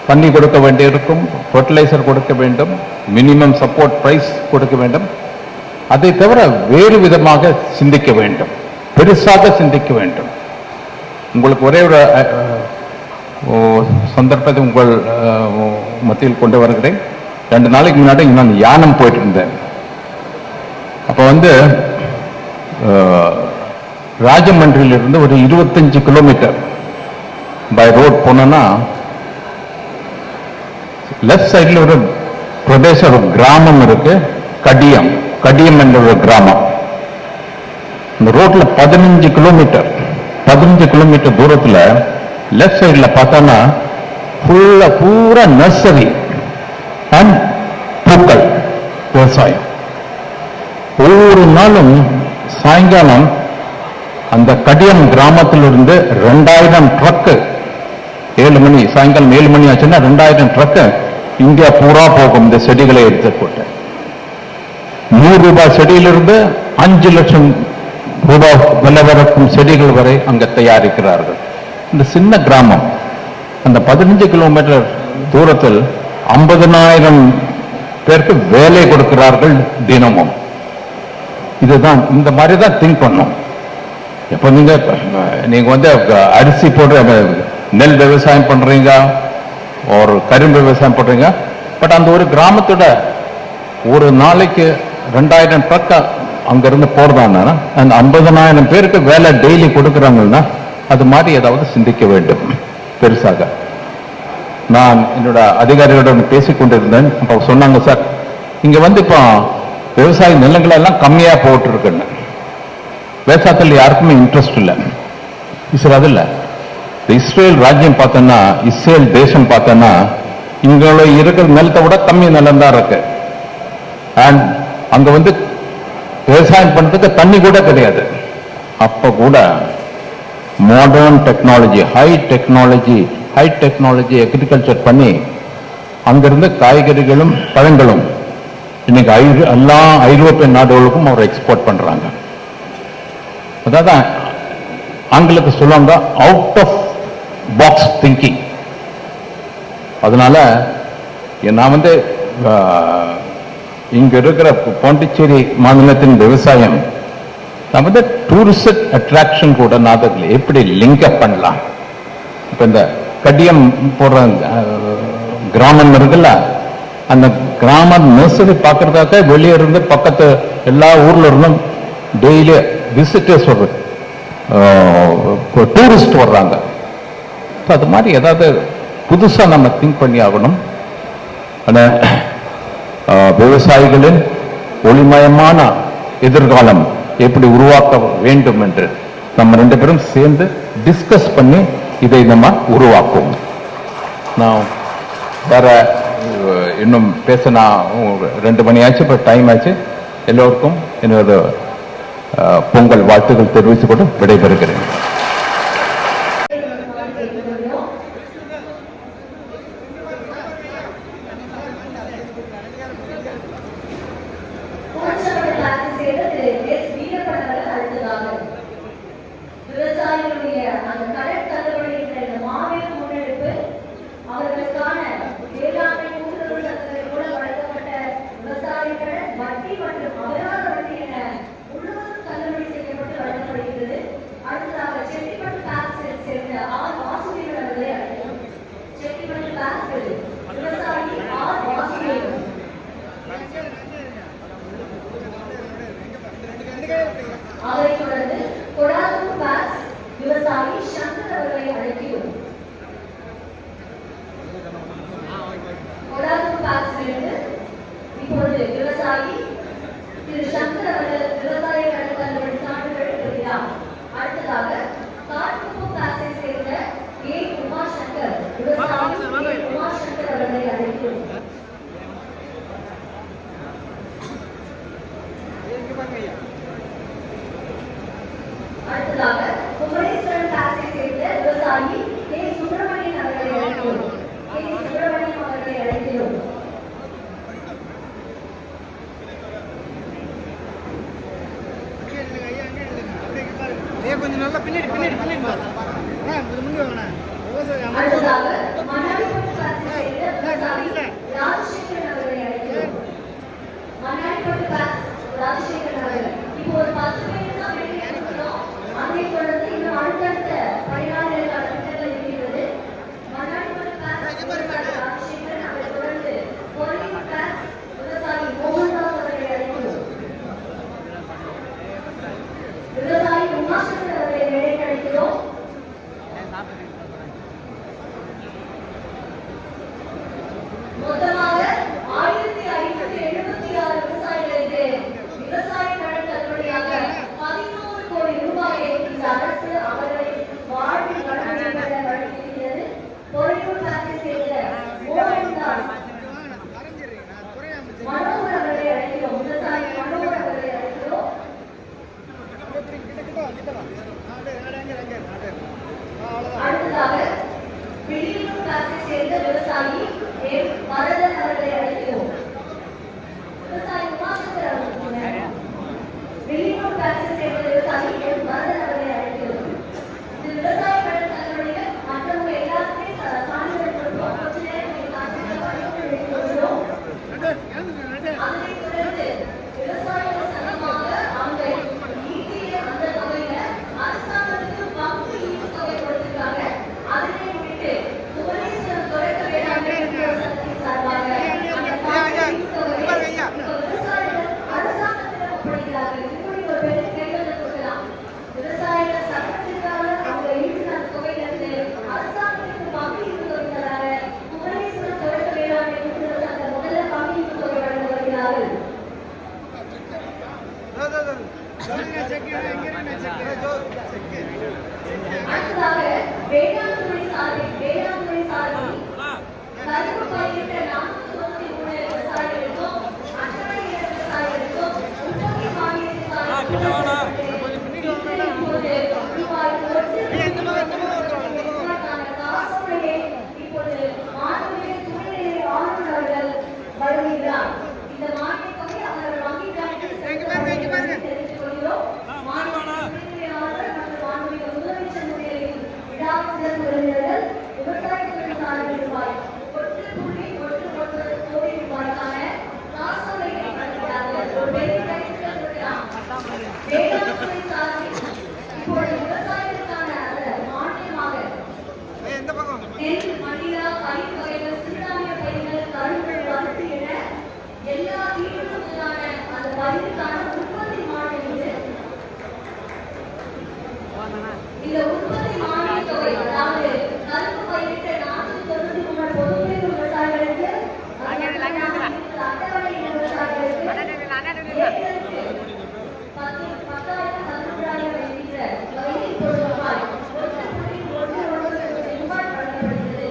பண்ணி கொடுக்க வேண்டியிருக்கும், ஃபர்டிலைசர் கொடுக்க வேண்டும், மினிமம் சப்போர்ட் பிரைஸ் கொடுக்க வேண்டும். அதை தவிர வேறு விதமாக சிந்திக்க வேண்டும், பெருசாக சிந்திக்க வேண்டும். உங்களுக்கு ஒரே ஒரு சந்தர்ப்பத்தை உங்கள் மத்தியில் கொண்டு வருகிறேன். 2 நாளைக்கு முன்னாடி நான் யானம் போயிட்டு இருந்தேன். அப்போ ராஜமன்றிலிருந்து ஒரு 25 கிலோமீட்டர் பை ரோட் போனோன்னா லெஃப்ட் சைடில் ஒரு பிரதேசம், ஒரு கிராமம் இருக்கு, கடியம் என்ற ஒரு கிராமம். இந்த ரோட்ல 15 கிலோமீட்டர் தூரத்தில் லெஃப்ட் சைடில் பார்த்தோன்னா பூரா நர்சரி அண்ட் பூக்கள். விவசாயம். ஒவ்வொரு நாளும் சாயங்காலம் அந்த கடியம் கிராமத்திலிருந்து 2000 ட்ரக்கு, 7 மணி சாயங்காலம் 7 மணி ஆச்சுன்னா 2000 ட்ரக்கு இந்தியா பூரா போகும் இந்த செடிகளை எடுத்து போட்டு. 100 ரூபாய் செடியிலிருந்து 5 லட்சம் ரூபாய் விலை வரக்கும் செடிகள் வரை அங்க தயாரிக்கிறார்கள். இந்த சின்ன கிராமம் அந்த 15 கிலோமீட்டர் தூரத்தில் 50,000 பேருக்கு வேலை கொடுக்கிறார்கள் தினமும். இதுதான் இந்த மாதிரி தான் திங்க் பண்ணும். இப்போ நீங்க வந்து அரிசி போடுற நெல் விவசாயம் பண்றீங்க, ஒரு கரும்பு விவசாயம் பண்றீங்க, பட் அந்த ஒரு கிராமத்தோட ஒரு நாளைக்கு 2000 ட்ரக் அங்கிருந்து போறதானா அந்த 50,000 பேருக்கு வேலை டெய்லி கொடுக்குறாங்கன்னா அது மாதிரி ஏதாவது சிந்திக்க வேண்டும் பெருசாக. நான் என்னோட அதிகாரிகளுடன் பேசிக் கொண்டிருந்தேன். அப்போ சொன்னாங்க, சார் இங்க வந்து இப்போ விவசாய நிலங்கள் எல்லாம் கம்மியா போட்டு இருக்குன்னு, விவசாயத்தில் யாருக்குமே இன்ட்ரெஸ்ட் இல்லை. சார் அது இல்லை, இஸ்ரேல் ராஜ்யம் பார்த்தோன்னா, இஸ்ரேல் தேசம் பார்த்தோன்னா இங்க இருக்கிற நிலத்தை விட கம்மி நிலம் தான் இருக்கு. அண்ட் அங்க வந்து விவசாயம் பண்றதுக்கு தண்ணி கூட கிடையாது. அப்ப கூட modern technology, high technology agriculture பண்ணி அங்கிருந்து காய்கறிகளும் பழங்களும் இன்னைக்கு எல்லா ஐரோப்பிய நாடுகளுக்கும் அவர் எக்ஸ்போர்ட் பண்றாங்க. அதாவது ஆங்கிலத்தை சொல்லுவாங்க அவுட் ஆஃப் பாக்ஸ் திங்கிங். அதனால நான் வந்து இங்க இருக்கிற பாண்டிச்சேரி மாநிலத்தின் விவசாயம் நான் வந்து டூரிஸ்ட் அட்ராக்ஷன் கூட நாதத்தில் எப்படி லிங்க் அப் பண்ணலாம். இப்ப இந்த கடியம் போடுற கிராமம் இருக்குல்ல, அந்த கிராம நர்சரி பார்க்கறதாக வெளியே இருந்து பக்கத்து எல்லா ஊர்ல இருந்தும் டெய்லி விசிட்டர்ஸ் வருது, டூரிஸ்ட் வர்றாங்க. அது மாதிரி ஏதாவது புதுசா நம்ம திங்க் பண்ணி ஆகணும். விவசாயிகளின் ஒளிமயமான எதிர்காலம் எப்படி உருவாக்க வேண்டும் என்று நம்ம 2 பேரும் சேர்ந்து டிஸ்கஸ் பண்ணி இதை நம்ம உருவாக்குவோம். நான் வேற இன்னும் பேசினா 2 மணி ஆச்சு, இப்போ டைம் ஆச்சு. எல்லோருக்கும் என்னோட பொங்கல் வாழ்த்துக்கள் தெரிவித்துக் கொண்டு விடைபெறுகிறேன். அதைத் தொடர்ந்து கொடாத்தூர் பாஸ் விவசாயி சங்கர் அவர்களை அழைக்கிறோம். கொடாத்தூர் பாஸிலிருந்து இப்பொழுது விவசாயி திரு சங்கர் அவர்கள் விவசாய கடன் தள்ளுபடி சான்றிதழ் பெறுகிறார். அடுத்ததாக காட்டுப்பூர் பாஸை சேர்ந்த ஏ உமா சங்கர் விவசாயி உமா சங்கர் அவர்களை அழைக்கிறோம். அடுத்ததாக குமரேஸ்வரன் பாஸை சேர்ந்த விவசாயி கே சுப்பிரமணியன் அவர்களை அழைக்கிறோம். கே சுப்பிரமணியன் அவர்களை அழைக்கிறோம். கொஞ்சம் நல்லா பின்னாடி அடுத்ததாக மன்னாடிப்பட்டு பாஸை சேர்ந்த விவசாயி ராஜசேகரன் அவர்களை அழைக்கிறோம். மன்னாடிப்பட்டு பாஸ் ராஜசேகரன் அவர்கள் இப்போ ஒரு 10 பேர் தான் வெளியேறுகிறோம். அதை தொடர்ந்து இன்னும் அடுத்தடுத்த 14 திட்டங்கள் இருக்கிறது. மன்னாடிப்பட்டு பாஸ் ராஜசேகரன் அவரை தொடர்ந்து கொல்லிம பாஸ் விவசாயி மோகன்தாஸ் அவர்களை அழைக்கிறோம். விவசாயி உமாசங்கர் அவர்களை வேலைக்கு அழைக்கிறோம். அடுத்ததாக வேளாண்மை சார்பில் கருப்பு பயிரிட்ட 493 விவசாயிகளுக்கும் அட்டவணையிட்ட விவசாயிகளுக்கும் உற்பத்தி மானியத்திற்கான காசோலையை இப்போது மாநில துணைநிலை ஆளுநர் அவர்கள் வழங்குகிறார். இந்த மானியத் தொகை அவர்கள் வங்கிக் கணக்கில் தெரிவித்துக் கொள்கிறோம். மாநில துணைநிலை ஆளுநர் மற்றும் மாண்புமிகு முதலமைச்சர் முன்னிலையில் விழாவில் சிறப்பு விருந்தினர்கள் விவசாயத்துறை சார்பில் ரூபாய் 1.1 கோடி ரூபாய்க்கான காசோலையை வழங்குகிறார்கள். ஒரு பெரிய கைத்தட்டல் கொடுக்கலாம். வேளாண்மை சார்பில் இப்பொழுது விவசாயத்திற்கான மானியமாக நெல், மணிலா, பயிர் வகைகள், சிறுதானிய பயிர்கள், கரும்பு, பருத்தி என எல்லா வீடுகளுக்கான அந்த பயிருக்கான உற்பத்தி மானியம் இது. இந்த உற்பத்தி மானிய தொகை அதாவது கரும்பு பயிரிட்ட 493 பொதுப்பிரிவு விவசாயிகளுக்கு அட்டவணை விவசாயிகளுக்கு 10,000 என்கிற வகையில் ரூபாய் 1.1 ரூபாய் வழங்கப்படுகிறது.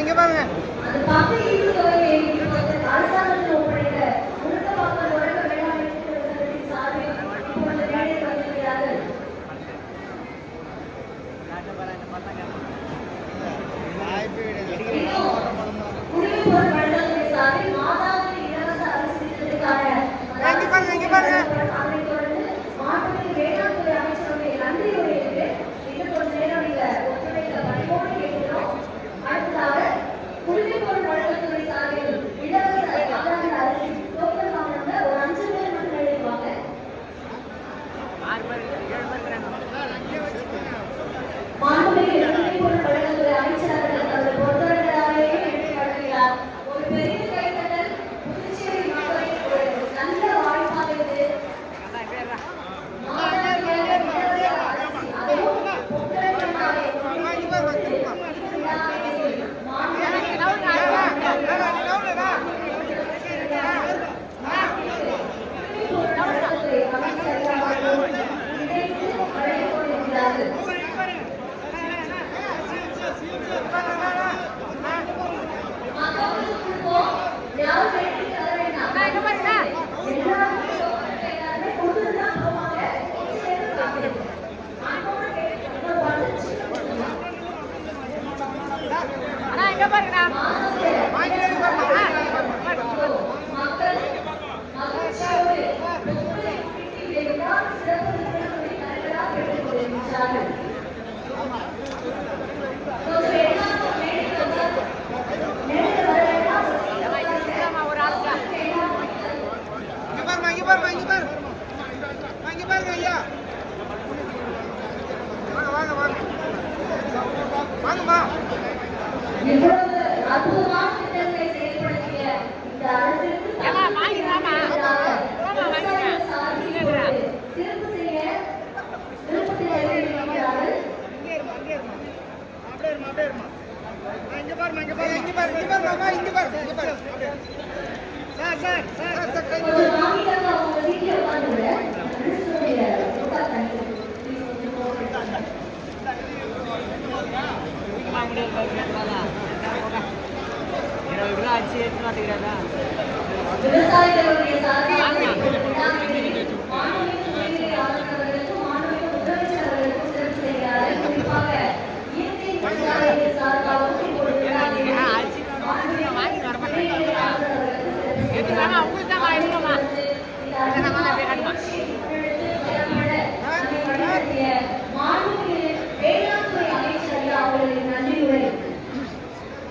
இங்க பாருங்க அந்த பங்கு ஈடு தொகையை அரசாங்கத்தில் ஒப்படைத்த உலக மக்கள் உலக வேளாண் சங்கத்தின் சார்பில் இப்பொழுது மேலே வந்திருக்கிறார்கள். குடிமைப்பொருள் வழங்கல் சார்பில் மாதாந்திர இலவச அரிசி திட்டத்திற்கான அதனைத் தொடர்ந்து மாண்புமிகு வேளாண் துறை அமைச்சருடைய நன்றி உரையிற்கு இன்னும் கொஞ்ச நேரம் இந்த ஒத்துழைக்க பணிவோடு கேட்கிறோம். அடுத்ததாக குடிமைப்பொருள் வழங்கல்துறை சார்பில் இலவச மாதாந்திர அரிசி டோக்கன் வாங்கினவங்க ஒரு 5 பேர் மட்டும் எழுதிவாங்க. மாண்புமிகு குடிமைப்பொருள் வழங்கல்துறை அமைச்சர் அவர்கள் தனது பொறுத்தவர்களாகவே எழுதி வழங்குகிறார். ஒரு பெரிய கைத்தட்டல் புதுச்சேரி மக்களுக்கு ஒரு நல்ல வாய்ப்பாக இது. மாதாந்திர இலவச அரிசி அதுவும் பொங்கலுக்காக ஐயா வாங்கம்மா. இவ்வளவு அற்புதமான திட்டங்களை செயல்படுத்திய இந்த அரசுக்கு சிறப்பு செய்ய விருப்பத்தில் இருக்கிறார்கள். ஒரு மாநிலத்தில் அவங்க வீட்டில் உட்கார்ந்து விவசாயிகளுடைய சார்பில் மாண்புமிகு துணைநிலை ஆளுநர் அவர்களுக்கும் மாண்புமிகு முதலமைச்சர் அவர்களுக்கும் சிறப்பு செய்கிறார்கள். குறிப்பாக இயற்கை விவசாயிகள் சார்பாகவும் இப்பொழுது மாண்புமிகு துணைநிலை ஆளுநர் அவர்களுக்கு மாண்புமிகு வேளாண்துறை அமைச்சர் ஐயா அவர்களின் நன்றி உரை.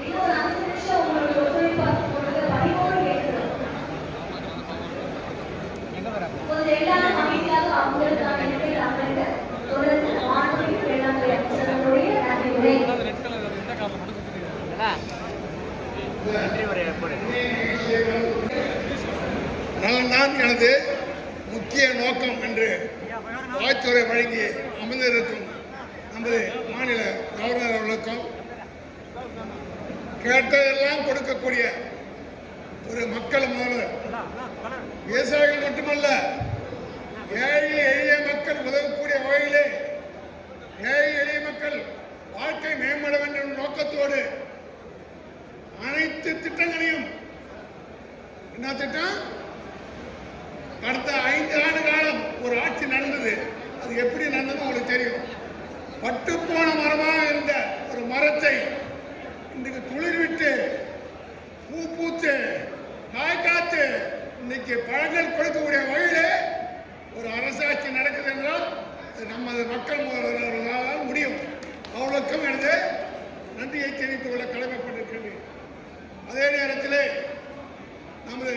இன்னொரு 5 நிமிஷம் உங்களுக்கு ஒத்துழைப்பு கொடுக்க பணிவோடு கேட்கிறோம். கொஞ்சம் எல்லாரும் அமைதியாக அவங்களுக்கான இடத்தில் அமர்ந்து தொடர்ந்து மாண்புமிகு வேளாண்துறை அமைச்சர் அவர்களுடைய நன்றி உரை. நலன்தான் எனது முக்கிய நோக்கம் என்று வாழ்த்துறை வழங்கி அமர்ந்திருக்கும் நமது மாநில கவர்னர் அவர்களுக்கும் கேட்டதெல்லாம் கொடுக்கக்கூடிய ஒரு மக்கள் முதல்வர். விவசாயிகள் மட்டுமல்ல, ஏழை எளிய மக்கள் உதவக்கூடிய வகையிலே ஏழை எளிய மக்கள் வாழ்க்கை மேம்பட வேண்டும் என்ற நோக்கத்தோடு அனைத்து திட்டங்களையும், என்ன திட்டம், கடந்த 5 ஆண்டு காலம் ஒரு ஆட்சி நடந்தது. அது எப்படி நடந்தது உங்களுக்கு தெரியும். பட்டு போன மரமாக இருந்த ஒரு மரத்தை இன்றைக்கு துளிர் விட்டு பூ பூத்து காய் காத்து இன்னைக்கு பழங்கள் கொடுக்கக்கூடிய வகையிலே ஒரு அரசாட்சி நடக்குது என்றால் நமது மக்கள் முதல்வர்களால் முடியும். அவர்களுக்கும் எனது நன்றியை தெரிவித்துக் கொள்ள கடமைப்பட்டிருக்கிறேன். அதே நேரத்தில் நமது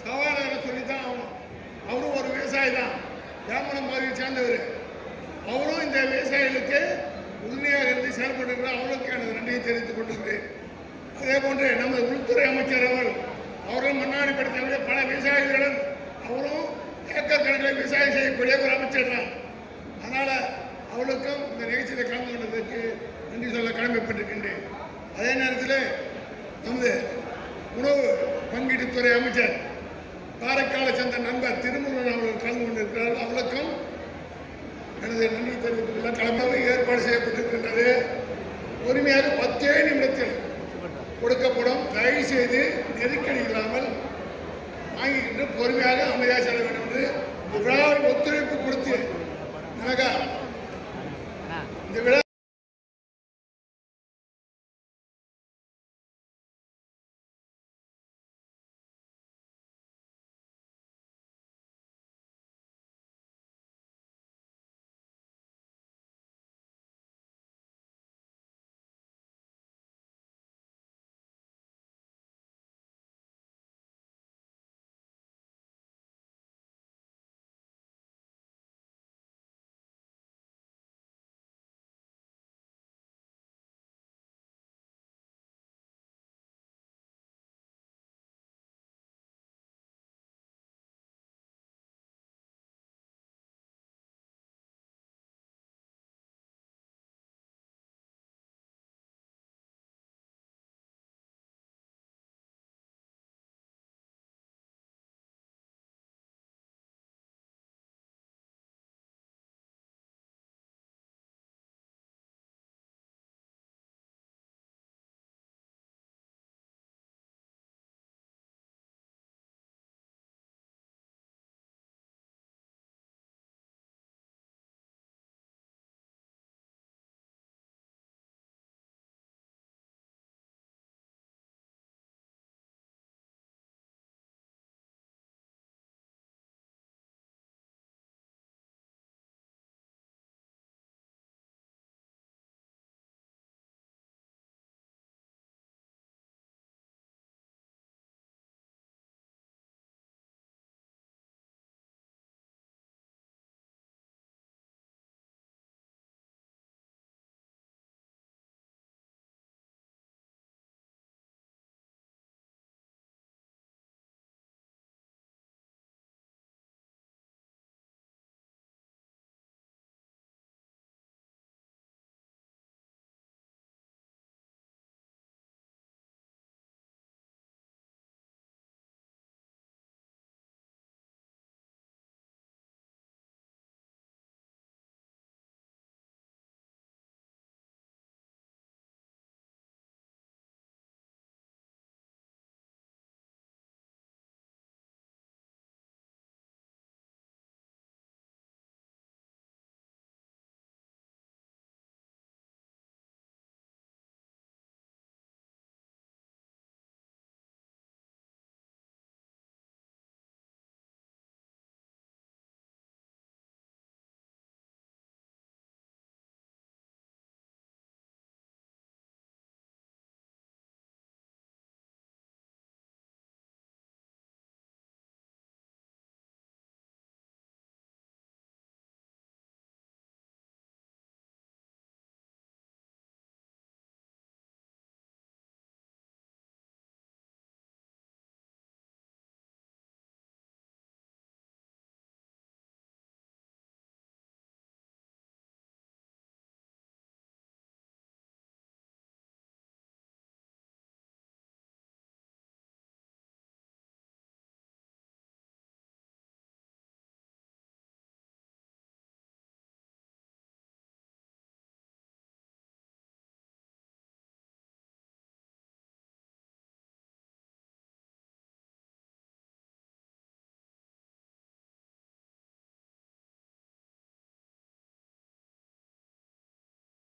சவாலாளர் சொல்லித்தான் ஆகணும். அவரும் ஒரு விவசாயி தான், ஏமனம் பகுதியை சேர்ந்தவர். அவரும் இந்த விவசாயிகளுக்கு உறுதியாக இருந்து செயல்பட்டிருக்கிறார். அவர்களுக்கு எனது நன்றியை தெரிவித்துக் கொண்டிருக்கிறேன். அதே போன்று நமது உள்துறை அமைச்சர் அவரும் மண்ணாடிப்படுத்த பல விவசாயிகளுடன் அவரும் ஏக்கர் கணக்கில் விவசாயம் செய்யக்கூடிய ஒரு அமைச்சர் தான். அதனால் அவர்களுக்கும் இந்த நிகழ்ச்சியில் கலந்து கொண்டதற்கு நன்றி சொல்ல கடமைப்பட்டிருக்கின்றேன். அதே நேரத்தில் நமது உணவு பங்கீட்டுத்துறை அமைச்சர் காரைக்காலை சேர்ந்த நண்பர் திருமுருகன் அவர்கள் கலந்து கொண்டிருக்கிறார். அவர்களுக்கும் எனது நன்றி தெரிவித்துள்ள கடமை ஏற்பாடு செய்யப்பட்டிருக்கின்றது. பொறுமையாக 10 நிமிடத்தில் கொடுக்கப்படும். தயவு செய்து நெருக்கடி இல்லாமல் வாங்கிக்கிட்டு பொறுமையாக அமைதியாக செல்ல வேண்டும் என்று விழாவில் ஒத்துழைப்பு கொடுத்து இந்த விழா